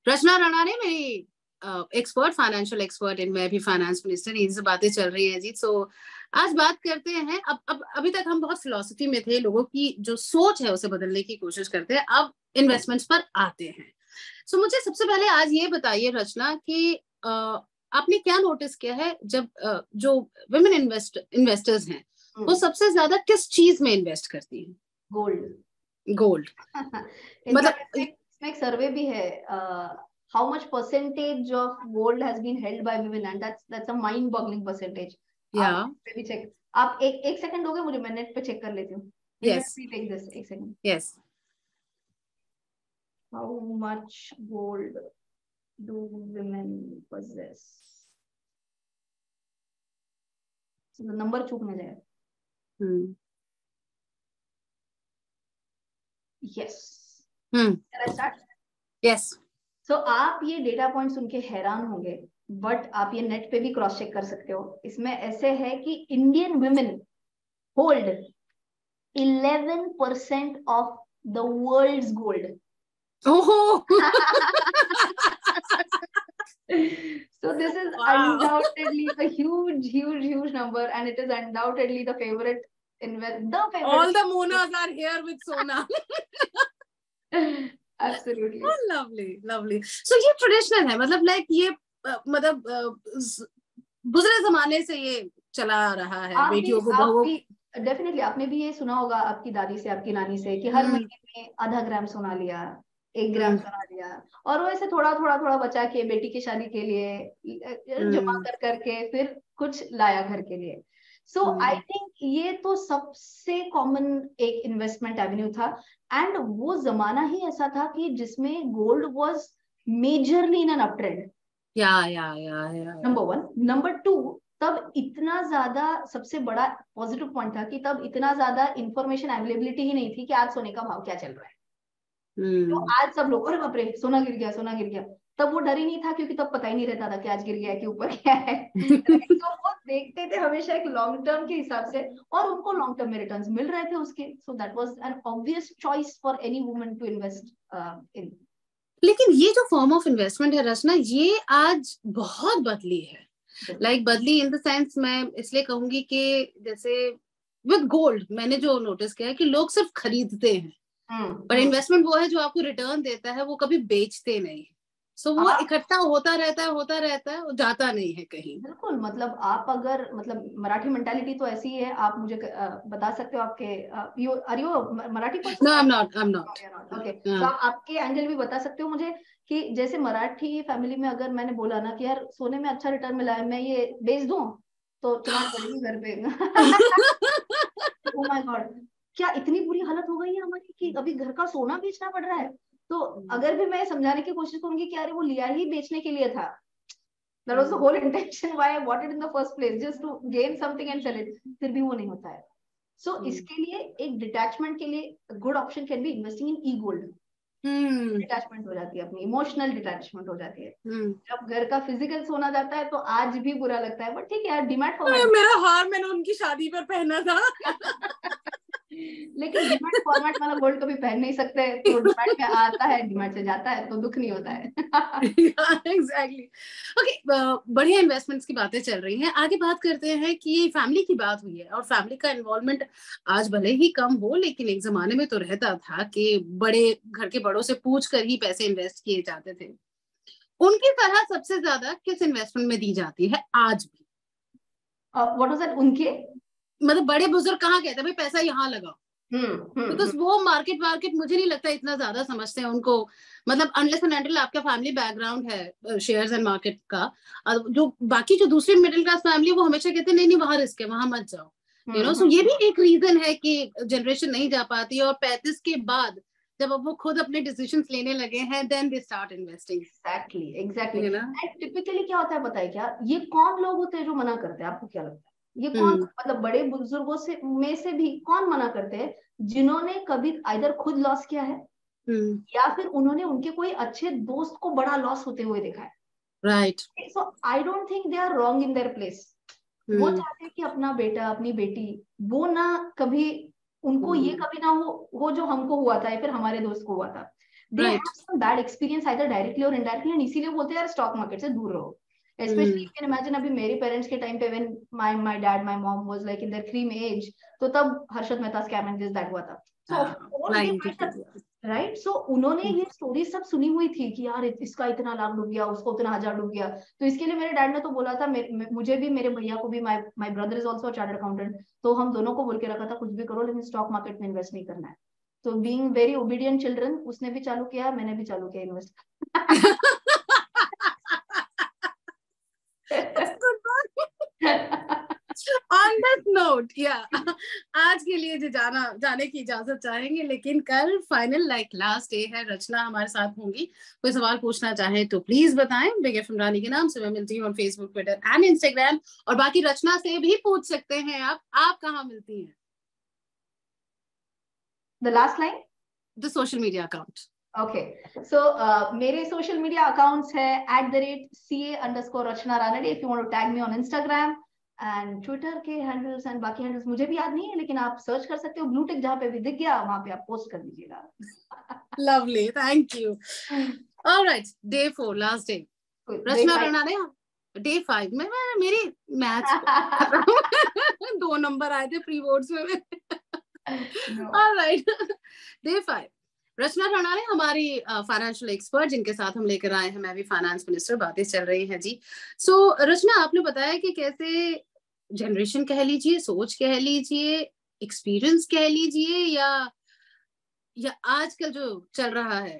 S2: Rachna Rana ने मेरी एक्सपर्ट, फाइनेंशियल एक्सपर्ट, इन मैं भी फाइनेंस मिनिस्टर, इनसे बातें चल रही हैं जी। सो आज बात करते हैं, अब अभी तक हम बहुत फिलोसफी में थे, लोगों की जो सोच है उसे बदलने की कोशिश करते हैं, अब इन्वेस्टमेंट्स पर आते हैं। सो मुझे सबसे पहले आज ये बताइए रचना कि आपने क्या नोटिस किया है जब जो वुमेन इन्वेस्टर्स हैं वो सबसे ज्यादा किस चीज में इन्वेस्ट करती हैं? गोल्ड।
S1: मतलब इसमें एक सर्वे भी है, how much percentage of gold has been held by women, and that's a mind boggling percentage. आप भी चेक, आप एक सेकंड दोगे मुझे, मैं नेट पे चेक कर लेती हूँ।
S2: यस,
S1: एक second.
S2: Yes.
S1: How much gold do women possess? Number चूक ना जाए। Yes, start.
S2: यस।
S1: सो आप ये डेटा पॉइंट सुन के हैरान होंगे, बट आप ये नेट पे भी क्रॉस चेक कर सकते हो। इसमें ऐसे है कि Indian women hold 11% of the world's gold. So this is undoubtedly a huge number, and it is undoubtedly the favorite
S2: All the Monas are here with Sona.
S1: Absolutely.
S2: Oh, lovely. So ये traditional है, मतलब like ये मतलब गुजरे जमाने से ये चला आ रहा है, बेटियों को बहुओं।
S1: डेफिनेटली आपने भी ये सुना होगा आपकी दादी से, आपकी नानी से, कि हर महीने में आधा ग्राम सोना लिया, 1 ग्राम सोना लिया, और वो ऐसे थोड़ा बचा के बेटी की शादी के लिए जमा कर करके फिर कुछ लाया घर के लिए। सो आई थिंक ये तो सबसे कॉमन एक इन्वेस्टमेंट एवेन्यू था, एंड वो जमाना ही ऐसा था कि जिसमें gold was majorly in an uptrend. Number 1। Number 2, तब इतना ज्यादा, सबसे बड़ा पॉजिटिव पॉइंट था कि तब इतना ज्यादा इंफॉर्मेशन अवेलेबिलिटी ही नहीं थी कि आज सोने का भाव क्या चल रहा है। तो आज सब लोग, अरे बाप रे सोना गिर गया, तब वो डर ही नहीं था, क्योंकि तब पता ही नहीं रहता था कि आज गिर गया है कि ऊपर क्या है। तो वो देखते थे हमेशा एक लॉन्ग टर्म के हिसाब से, और उनको लॉन्ग टर्म में रिटर्न्स मिल रहे थे उसके। So that was an obvious choice for any woman to invest in.
S2: लेकिन ये जो फॉर्म ऑफ इन्वेस्टमेंट है रचना, ये आज बहुत बदली है। लाइक बदली इन द सेंस, मैं इसलिए कहूंगी कि जैसे विद गोल्ड मैंने जो नोटिस किया है कि लोग सिर्फ खरीदते हैं, पर इन्वेस्टमेंट वो है जो आपको रिटर्न देता है, वो कभी बेचते नहीं। सो वो इकट्ठा होता रहता है, वो जाता नहीं है कहीं।
S1: बिल्कुल, मतलब आप अगर, मतलब मराठी मेंटालिटी तो ऐसी है। आप मुझे बता सकते हो आपके are you Marathi person?
S2: No, I'm not.
S1: Okay, तो आप आपके एंगल भी बता सकते हो मुझे कि जैसे मराठी फैमिली में अगर मैंने बोला ना कि यार सोने में अच्छा रिटर्न मिला है, मैं ये बेच दूं, तो चलान पड़ेगी घर पे। ओह माय गॉड, क्या इतनी बुरी हालत हो गई है हमारी कि अभी घर का सोना बेचना पड़ रहा है? तो अगर भी मैं समझाने की कोशिश करूंगी कि अरे वो लिया ही बेचने के लिए था, that was the whole intention why I bought it in the first place, just to gain something and sell it, फिर भी वो नहीं होता है। So इसके लिए एक डिटैचमेंट के लिए good option can be investing in E gold. Detachment हो जाती है, अपनी इमोशनल डिटैचमेंट हो जाती है। जब घर का फिजिकल सोना जाता है तो आज भी बुरा लगता है, बट ठीक है यार, डिमांड फॉर्मेट।
S2: मेरा हार मैंने उनकी शादी पर पहना था।
S1: लेकिन डिमांड फॉर्मेट वाला गोल्ड कभी पहन नहीं सकते, तो डिमांड में आता है, डिमांड से जाता है, तो दुख नहीं होता है।
S2: एग्जैक्टली। ओके, बढ़िया इन्वेस्टमेंट्स की बातें चल रही हैं, आगे बात करते हैं कि ये फैमिली की बात हुई है, और फैमिली का इन्वॉल्वमेंट आज भले ही कम हो, लेकिन एक जमाने में तो रहता था कि बड़े घर के बड़ों से पूछ कर ही पैसे इन्वेस्ट किए जाते थे। उनकी तरह सबसे ज्यादा किस इन्वेस्टमेंट में दी जाती है आज भी?
S1: What was that? उनके
S2: मतलब बड़े बुजुर्ग कहाँ कहते हैं भाई पैसा यहाँ लगाओ, बिकॉज वो मार्केट मुझे नहीं लगता इतना ज्यादा समझते हैं उनको। मतलब अनलेस एंड अनटिल आपका फैमिली बैकग्राउंड है शेयर्स एंड मार्केट का, जो बाकी जो दूसरी मिडिल क्लास फैमिली वो हमेशा कहते हैं नहीं वहां रिस्क है, वहां मत जाओ, यू नो। सो ये भी एक रीजन है कि जनरेशन नहीं जा पाती, और 35 के बाद जब अब वो खुद अपने डिसीजंस लेने लगे हैं, then they start investing.
S1: Exactly. And typically क्या होता है पता है क्या, ये कौन लोग होते हैं जो मना करते हैं? आपको क्या लगता है ये कौन, मतलब बड़े बुजुर्गों से में से भी कौन मना करते हैं? जिन्होंने कभी आइदर खुद लॉस किया है, या फिर उन्होंने उनके कोई अच्छे दोस्त को बड़ा लॉस होते हुए देखा है।
S2: Right.
S1: So I don't think they are wrong in their place. वो चाहते हैं कि अपना बेटा अपनी बेटी वो ना कभी, उनको ये कभी ना हो जो हमको हुआ था या फिर हमारे दोस्त को हुआ था। They have some bad experience either directly और इनडायरेक्टली, एंड इसीलिए बोलते हैं यार स्टॉक मार्केट से दूर रहो. Especially you can imagine अभी मेरे पेरेंट्स के टाइम पे when my dad my mom was like in their cream age, तो तब Harshad Mehta scam and this that हुआ था. So of course they might have, right? So उन्होंने ये स्टोरी सब सुनी हुई थी कि यार इसका इतना लाख डूब गया, उसको उतना 1000 डूब गया. तो इसके लिए मेरे डैड ने तो बोला था, मुझे भी, मेरे भैया को भी, my brother is also a chartered accountant, तो हम दोनों को बोल के रखा था कुछ भी करो लेकिन स्टॉक मार्केट में इन्वेस्ट नहीं करना है. तो being very obedient children, उसने भी चालू किया, मैंने भी चालू किया इन्वेस्ट.
S2: On that note, आज के लिए जो जाने की इजाजत चाहेंगे, लेकिन कल फाइनल लास्ट डे है, रचना हमारे साथ होंगी. कोई सवाल पूछना चाहे तो प्लीज बताएं. बिग एफएम रानी के नाम से मैं मिलती हूँ on Facebook, Twitter and Instagram. और बाकी रचना से भी पूछ सकते हैं आप कहाँ मिलती हैं?
S1: The last line?
S2: The social media account.
S1: Okay, so मेरे social media accounts है @CA_Rachna Ranade if you want to tag me on Instagram, and Twitter के handles and बाकी handles मुझे भी याद नहीं है, लेकिन आप सर्च कर सकते हो. ब्लू टिक जहाँ पे भी दिख गया वहाँ पे आप पोस्ट कर दीजिएगा.
S2: Lovely, thank you. All right, day 4, last day. Rachna Ranade, day 5 में मेरी मैथ्स 2 नंबर आए थे प्री बोर्ड्स में. All right, day 5. रचना रानाडे हमारी फाइनेंशियल एक्सपर्ट, जिनके साथ हम लेकर आए हैं मैं भी फाइनेंस मिनिस्टर. बातें चल रही हैं जी. सो रचना, आपने बताया कि कैसे जनरेशन कह लीजिए, सोच कह लीजिए, एक्सपीरियंस कह लीजिए, या आजकल जो चल रहा है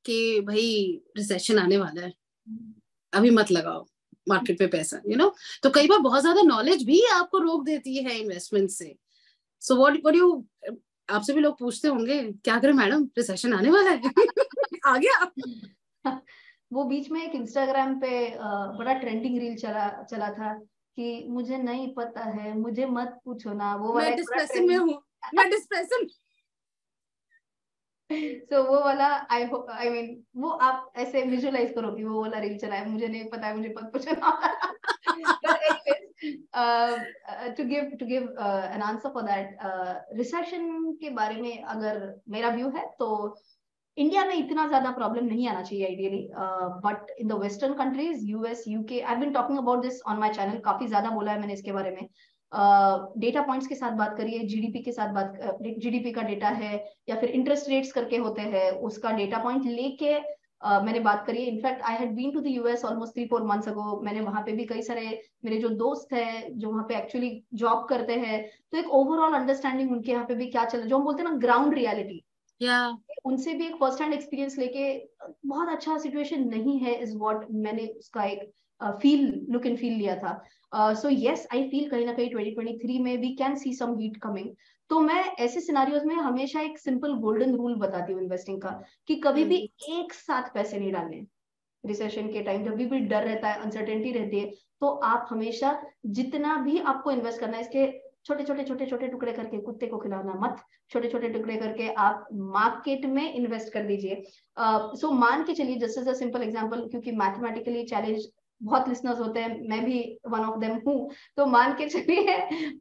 S2: कि भाई रिसेशन आने वाला है, अभी मत लगाओ मार्केट पे पैसा, तो कई बार बहुत ज्यादा नॉलेज भी आपको रोक देती है इन्वेस्टमेंट से. सो व्हाट यू, आपसे भी लोग पूछते होंगे क्या करें मैडम, रिसेशन आने वाला है. आ गया.
S1: वो बीच में एक इंस्टाग्राम पे बड़ा ट्रेंडिंग रील चला था कि मुझे नहीं पता है, मुझे मत पूछो ना. वो वाला
S2: मैं डिस्प्रेशन में हूँ, मैं डिस्प्रेशन.
S1: So वो वाला I mean वो आप ऐसे विजुअलाइज करो कि वो वाला रील चला है, मुझे नहीं पता है, मुझे मत पूछो ना. But anyways, to give an answer for that, recession के बारे में अगर मेरा व्यू है तो इंडिया में इतना ज्यादा प्रॉब्लम नहीं आना चाहिए ideally, but in the western countries, US, UK, I have been talking about this on my channel. काफी ज्यादा बोला है मैंने इसके बारे में. डेटा पॉइंट्स के साथ बात करिए, जीडीपी के साथ बात, जीडीपी का डेटा है या फिर इंटरेस्ट रेट्स करके होते हैं, उसका डेटा पॉइंट लेके मैंने बात करी. In fact I had been to the US almost 3-4 months ago. मैंने वहां पे भी कई सारे मेरे जो दोस्त हैं जो वहां पे एक्चुअली जॉब करते हैं, तो एक ओवरऑल अंडरस्टैंडिंग उनके यहाँ पे भी क्या चल रहा है, जो हम बोलते हैं ना ग्राउंड रियलिटी, उनसे भी एक फर्स्ट हैंड एक्सपीरियंस लेके बहुत अच्छा सिचुएशन नहीं है इज व्हाट मैंने उसका एक लुक एंड फील लिया था. सो यस, आई फील कहीं ना कहीं 2023 में we can see some heat coming. तो मैं ऐसे सिनारियोज में हमेशा एक सिंपल गोल्डन रूल बताती हूँ इन्वेस्टिंग का कि कभी भी एक साथ पैसे नहीं डालने. रिसेशन के टाइम जब भी डर रहता है, अनसर्टेनिटी रहती है, तो आप हमेशा जितना भी आपको इन्वेस्ट करना है, इसके छोटे छोटे टुकड़े करके कुत्ते को खिलाना मत. छोटे छोटे टुकड़े करके आप मार्केट में इन्वेस्ट कर दीजिए. सो मान के चलिए, just as a simple example, क्योंकि मैथमेटिकली चैलेंज बहुत लिसनर्स होते हैं, मैं भी वन ऑफ देम हूँ, तो मान के चलिए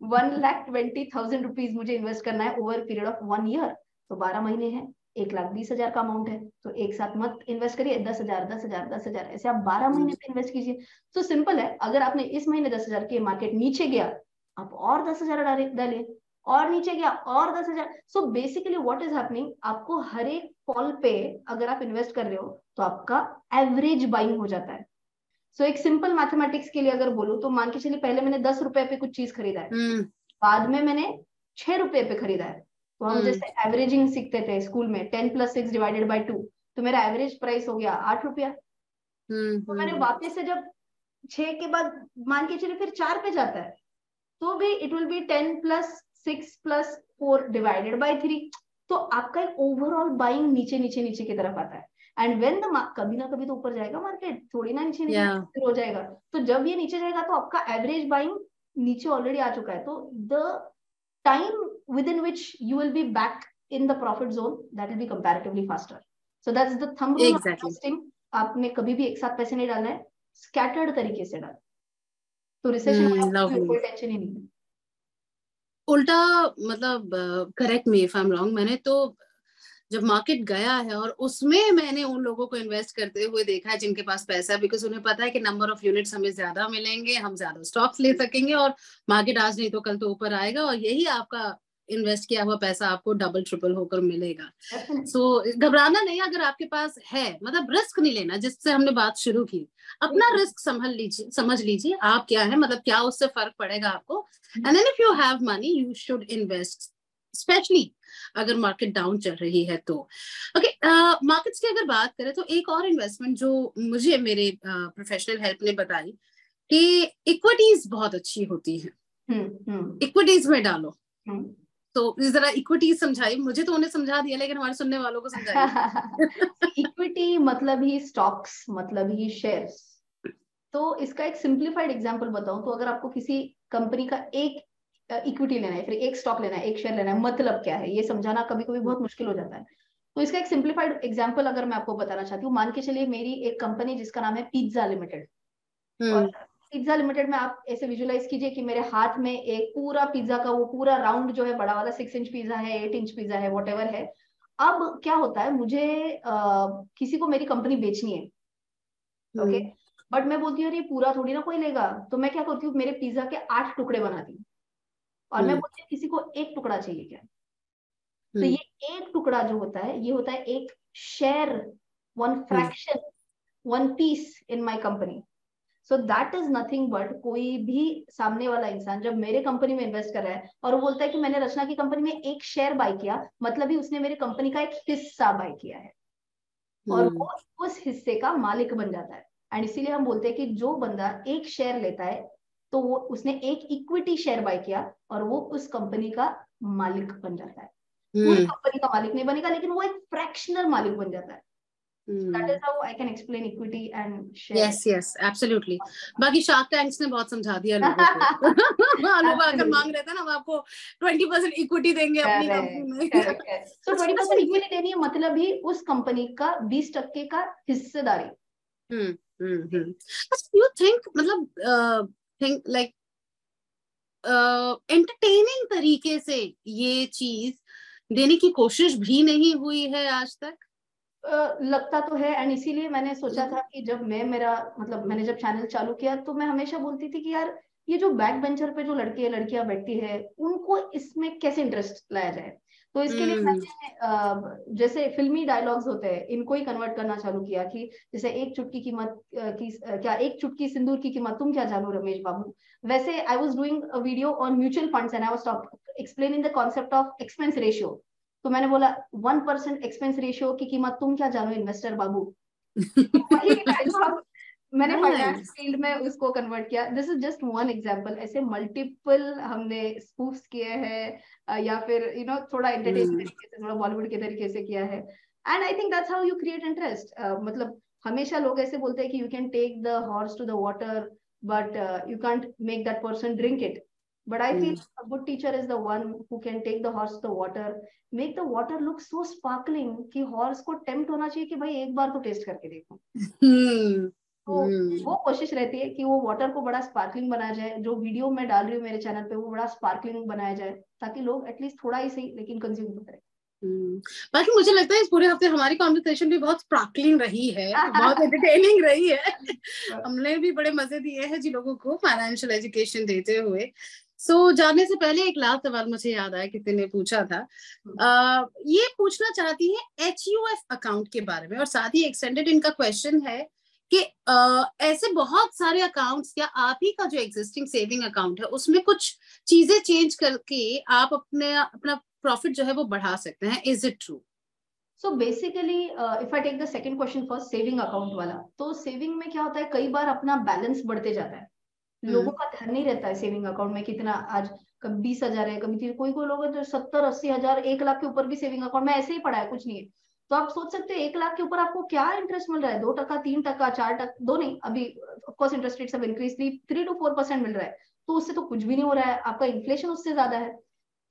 S1: 1,20,000 रुपीज मुझे इन्वेस्ट करना है ओवर पीरियड ऑफ 1 ईयर. तो 12 महीने हैं, 1,20,000 का अमाउंट है. तो एक साथ मत इन्वेस्ट करिए 10,000 10,000 10,000, ऐसे आप 12 महीने पे इन्वेस्ट कीजिए. तो सिंपल है, अगर आपने इस महीने 10,000 के मार्केट नीचे गया, आप और 10,000 डालिए, और नीचे गया और 10,000. So basically what is happening, आपको हर एक कॉल पे अगर आप इन्वेस्ट कर रहे हो तो आपका एवरेज बाइंग हो जाता है. सो एक सिंपल मैथमेटिक्स के लिए अगर बोलूं तो मान के चलिए पहले मैंने 10 रुपए पे कुछ चीज खरीदा है, बाद में मैंने 6 रुपए पे खरीदा है. तो हम जैसे एवरेजिंग सीखते थे स्कूल में, 10 + 6 / 2, तो मेरा एवरेज प्राइस हो गया 8 रुपया. तो मैंने वापस से जब 6 के बाद मान के चलिए फिर 4 पे जाता है, तो भी इट विल बी 10 + 6 + 4 / 3. तो आपका एक ओवरऑल बाइंग नीचे की तरफ आता है. एंड व्हेन द कभी ना कभी तो ऊपर जाएगा मार्केट, थोड़ी ना नीचे हो जाएगा. तो जब ये नीचे जाएगा तो आपका एवरेज बाइंग नीचे ऑलरेडी आ चुका है. तो the time within which you will be back in the profit zone, that will be comparatively faster. So that's the thumb rule of investing. आपने कभी भी एक साथ पैसे नहीं डालना है, स्कैटर्ड तरीके से डाल. तो रिसेशन कोई टेंशन ही नहीं है.
S2: उल्टा मतलब, correct me if I am wrong, मैंने तो जब मार्केट गया है, और उसमें मैंने उन लोगों को इन्वेस्ट करते हुए देखा है जिनके पास पैसा है, बिकॉज उन्हें पता है कि नंबर ऑफ यूनिट्स हमें ज्यादा मिलेंगे, हम ज्यादा स्टॉक्स ले सकेंगे, और मार्केट आज नहीं तो कल तो ऊपर आएगा, और यही आपका इन्वेस्ट किया हुआ पैसा आपको डबल ट्रिपल होकर मिलेगा। सो घबराना नहीं, अगर आपके पास है, मतलब रिस्क नहीं लेना, जिससे हमने बात शुरू की, अपना रिस्क समझ लीजिए आप क्या है, मतलब क्या उससे फर्क पड़ेगा आपको, and then if you have money you should invest, specially अगर मार्केट डाउन चल रही है तो। ओके, मार्केट्स की अगर बात करें तो एक और इन्वेस्टमेंट जो मुझे मेरे प्रोफेशनल हेल्प ने बताई कि इक्विटीज बहुत अच्छी होती है, इक्विटीज में डालो। तो जरा इक्विटीज समझाइए, मुझे तो उन्हें समझा दिया, लेकिन हमारे सुनने वालों को समझाइए।
S1: इक्विटी मतलब ही स्टॉक्स, मतलब ही शेयर्स। तो इसका एक सिंप्लीफाइड एग्जांपल बताऊं तो अगर आपको किसी कंपनी का एक इक्विटी लेना है, फिर एक स्टॉक लेना है, एक शेयर लेना है, मतलब क्या है ये समझाना कभी कभी बहुत मुश्किल हो जाता है। तो इसका एक सिंप्लीफाइड एग्जांपल अगर मैं आपको बताना चाहती हूँ, मान के चलिए मेरी एक कंपनी जिसका नाम है पिज्जा लिमिटेड, और पिज्जा लिमिटेड में आप ऐसे विजुलाइज कीजिए कि मेरे हाथ में एक पूरा पिज्जा का वो पूरा राउंड जो है बड़ा वाला 6 इंच पिज्जा है, 8 इंच पिज्जा है, वॉट एवर है। अब क्या होता है, मुझे किसी को मेरी कंपनी बेचनी है, ओके, बट मैं बोलती हूँ अरे पूरा थोड़ी ना कोई लेगा, तो मैं क्या करती हूँ, मेरे पिज्जा के 8 टुकड़े बनाती हूँ, और मैं बोलती हूँ किसी को एक टुकड़ा चाहिए क्या। तो ये एक टुकड़ा जो होता है ये होता है एक share, one fraction, one piece in my company. So that is nothing but, कोई भी सामने वाला इंसान जब मेरे कंपनी में इन्वेस्ट कर रहा है और वो बोलता है कि मैंने रचना की कंपनी में एक शेयर बाय किया, मतलब ही उसने मेरे कंपनी का एक हिस्सा बाय किया है, और वो उस हिस्से का मालिक बन जाता है। एंड इसीलिए हम बोलते हैं कि जो बंदा एक शेयर लेता है तो वो उसने एक इक्विटी शेयर बाय किया, और वो उस कंपनी का मालिक बन जाता है। पूरी कंपनी का मालिक नहीं बनेगा, लेकिन वो एक फ्रैक्शनल मालिक बन जाता है। That is how I can explain equity and share.
S2: Yes, yes, absolutely. बाकी शार्क टैंक्स ने बहुत समझा दिया लोगों को। लोग आकर मांग रहे थे ना, हम आपको 20% इक्विटी देंगे अपनी कंपनी में।
S1: Correct. So 20% इक्विटी देनी है, मतलब ही उस कंपनी का 20% का हिस्सेदारी।
S2: You think, मतलब think like एंटरटेनिंग तरीके से ये चीज देने की कोशिश भी नहीं हुई है आज तक?
S1: लगता तो है, एंड इसीलिए मैंने सोचा था कि जब मैं मेरा मतलब मैंने जब चैनल चालू किया तो मैं हमेशा बोलती थी कि यार ये जो बैक बेंचर पे जो लड़के लड़कियां बैठती है उनको इसमें कैसे इंटरेस्ट लाया जाए। तो इसके लिए मैंने जैसे फिल्मी डायलॉग्स होते हैं इनको ही कन्वर्ट करना चालू किया कि जैसे एक चुटकी कीमत क्या एक चुटकी सिंदूर की कीमत तुम क्या जानो रमेश बाबू। वैसे I was doing a video on mutual funds and I was explaining the concept of expense ratio. तो मैंने बोला 1% एक्सपेंस रेशियो की कीमत तुम क्या जानो इन्वेस्टर बाबू। वही डायलॉग मैंने फाइनेंस फील्ड में उसको कन्वर्ट किया। This is just one example, ऐसे मल्टीपल हमने स्पूफ्स किए हैं, या फिर थोड़ा एंटरटेनिंग तरीके से, थोड़ा बॉलीवुड के तरीके से किया है। And I think that's how you create interest. मतलब हमेशा लोग ऐसे बोलते हैं कि you can take the horse to the water but you can't make that person drink it. But I feel a good teacher is the one who can take the horse to the water, make the water look so sparkling कि horse को tempt होना चाहिए कि भाई एक बार तो test करके देखो। तो वो कोशिश रहती है कि वो वाटर को बड़ा स्पार्कलिंग बनाया जाए। जो वीडियो मैं डाल रही हूँ मेरे चैनल पे वो बड़ा स्पार्कलिंग बनाया जाए ताकि लोग एटलीस्ट थोड़ा ही सही लेकिन कंज्यूम तो करें।
S2: बाकी मुझे लगता है इस पूरे हफ्ते हमारी कॉन्वर्सेशन भी बहुत स्पार्कलिंग रही है, बहुत एंटरटेनिंग रही है। हमने भी बड़े मजे दिए हैं जी लोगों को फाइनेंशियल एजुकेशन देते हुए। जाने से पहले एक लास्ट सवाल मुझे याद आया, किसी ने पूछा था, ये पूछना चाहती है HUF अकाउंट के बारे में, और साथ ही एक्सटेंडेड इनका क्वेश्चन है कि ऐसे बहुत सारे अकाउंट्स, या आप ही का जो एग्जिस्टिंग सेविंग अकाउंट है उसमें कुछ चीजें चेंज करके आप अपना प्रॉफिट जो है वो बढ़ा सकते हैं, is it true?
S1: So basically if I take the second question first, saving account वाला, तो सेविंग में क्या होता है कई बार अपना बैलेंस बढ़ते जाता है। लोगों का ध्यान नहीं रहता है सेविंग अकाउंट में कितना, आज कभी 20,000 है, कभी कोई कोई लोग जो 70-80,000 1 लाख के ऊपर भी सेविंग अकाउंट में ऐसे ही पड़ा है, कुछ नहीं है। तो आप सोच सकते हैं 1 लाख के ऊपर आपको क्या इंटरेस्ट मिल रहा है, 2%, 3%, 4%, दो नहीं, अभी of course interest rates have increased, 3 to 4% मिल रहा है, तो उससे तो कुछ भी नहीं हो रहा है, आपका इन्फ्लेशन उससे ज्यादा है।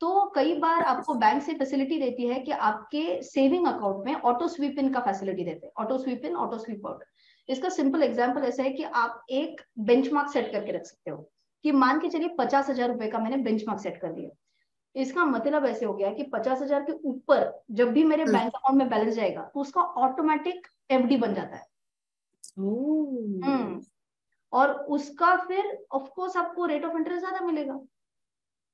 S1: तो कई बार आपको बैंक से फैसिलिटी देती है कि आपके सेविंग अकाउंट में ऑटो स्वीप इन का फैसिलिटी देते हैं, ऑटो स्वीप इन, ऑटो स्वीप आउट। इसका सिंपल एग्जांपल ऐसा है कि आप एक बेंचमार्क सेट करके रख सकते हो कि मान के चलिए 50,000 रुपए का मैंने बेंचमार्क सेट कर दिया। इसका मतलब ऐसे हो गया कि 50,000 के ऊपर जब भी मेरे बैंक अकाउंट में बैलेंस जाएगा तो उसका ऑटोमेटिक एफडी बन जाता है। और उसका फिर ऑफ कोर्स आपको रेट ऑफ इंटरेस्ट ज्यादा मिलेगा।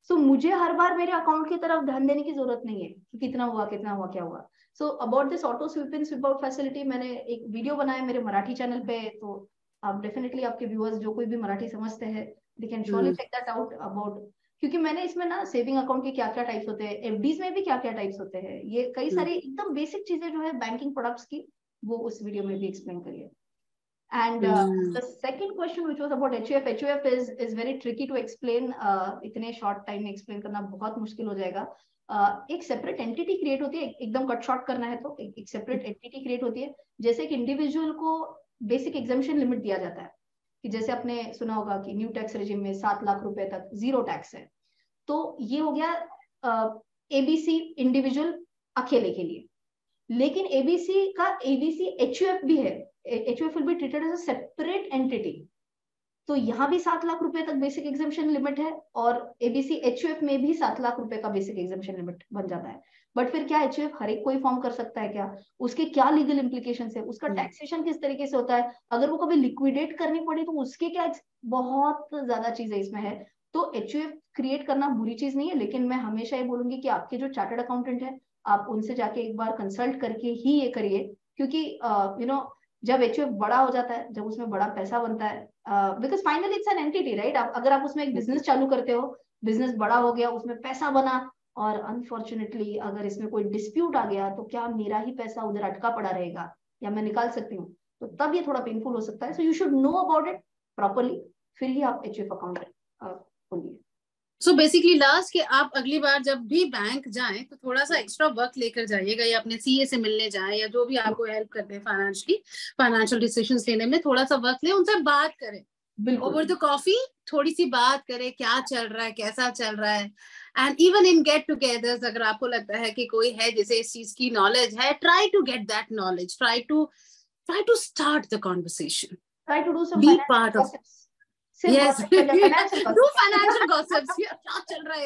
S1: सो मुझे हर बार मेरे अकाउंट की तरफ ध्यान देने की जरूरत नहीं है कि कितना हुआ क्या हुआ। So about this auto SVEEP in SVEEP out facility मैंने एक वीडियो बनाया मेरे मराठी चैनल पे, तो आप डेफिनेटली आपके व्यूअर्स जो कोई भी मराठी समझते हैं they can surely check that out about, क्योंकि मैंने इसमें ना सेविंग अकाउंट के क्या क्या टाइप्स होते हैं, एफडीज में भी क्या क्या टाइप्स होते हैं, ये कई सारी एकदम बेसिक चीजें जो है बैंकिंग प्रोडक्ट्स की वो उस वीडियो में भी एक्सप्लेन करिए। And the second question which was about HUF is very tricky to explain. इतने short time में explain करना बहुत मुश्किल हो जाएगा। एक separate entity create होती है, एकदम कट शॉर्ट करना है तो एक separate entity create होती है। जैसे कि इंडिविजुअल को बेसिक एग्जाम्पशन लिमिट दिया जाता है कि जैसे आपने सुना होगा कि न्यू टैक्स रेजिम में 7 लाख रुपए तक जीरो टैक्स है, तो ये हो गया एबीसी इंडिविजुअल अकेले के लिए। लेकिन एबीसी का एबीसी HUF भी है, HUF will be treated as a separate entity, तो यहाँ भी 7 लाख रुपए तक बेसिक एग्जाम्पशन लिमिट है और एबीसी HUF में भी 7 लाख रुपए का बेसिक एग्जाम्पशन लिमिट बन जाता है। बट फिर क्या HUF हर एक कोई फॉर्म कर सकता है क्या, उसके क्या लीगल इम्प्लीकेशन है, उसका टैक्सेशन किस तरीके से होता है, अगर वो कभी लिक्विडेट करनी पड़ी तो उसके क्या, बहुत ज्यादा चीजें इसमें है। तो HUF क्रिएट करना बुरी चीज नहीं है, लेकिन मैं हमेशा ये बोलूंगी कि आपके जो चार्टर्ड अकाउंटेंट है आप उनसे जाके एक बार कंसल्ट करके ही ये करिए, क्योंकि जब HUF बड़ा हो जाता है, जब उसमें बड़ा पैसा बनता है, because finally it's an entity right. अगर आप उसमें एक बिजनेस चालू करते हो, बिजनेस बड़ा हो गया, उसमें पैसा बना, और अनफॉर्चुनेटली अगर इसमें कोई डिस्प्यूट आ गया तो क्या मेरा ही पैसा उधर अटका पड़ा रहेगा या मैं निकाल सकती हूँ, तो तब ये थोड़ा पेनफुल हो सकता है। So you should know about it properly, फिर ही आप HUF अकाउंट खोलिए।
S2: सो बेसिकली लास्ट कि आप अगली बार जब भी बैंक जाएं तो थोड़ा सा एक्स्ट्रा वर्क लेकर जाइएगा, या अपने सीए से मिलने जाएं या जो भी आपको हेल्प करते हैं फाइनेंशियल डिसीजंस लेने में, थोड़ा सा वर्क लें, उनसे बात करें ओवर द कॉफी, थोड़ी सी बात करें क्या चल रहा है, कैसा चल रहा है। And even in get togethers अगर आपको लगता है कि कोई है जिसे इस चीज की नॉलेज है, try to get that knowledge, try to start the conversation,
S1: try to do some
S2: be part of
S1: yes
S2: do financial gossips क्या चल रहा है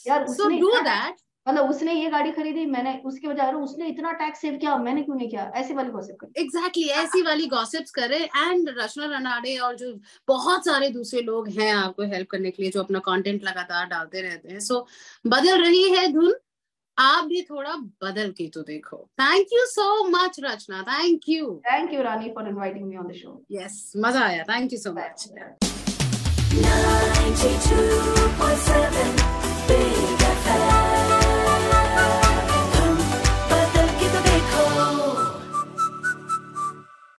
S2: यार, so do that।
S1: मतलब उसने ये गाड़ी खरीदी, मैंने उसके बजाय उसने इतना टैक्स सेव किया, मैंने क्यों नहीं किया, ऐसी वाली गॉसिप करें।
S2: एग्जैक्टली ऐसी वाली गॉसिप्स करें। एंड रचना रनाडे और जो बहुत सारे दूसरे लोग हैं आपको हेल्प करने के लिए जो अपना कंटेंट लगातार डालते रहते हैं, सो बदल रही है धुन, आप भी थोड़ा बदल के तो देखो। Thank you so much Rachna, thank you
S1: Rani for inviting me on the show.
S2: Yes, मजा आया, थैंक यू सो मच।
S3: 92.7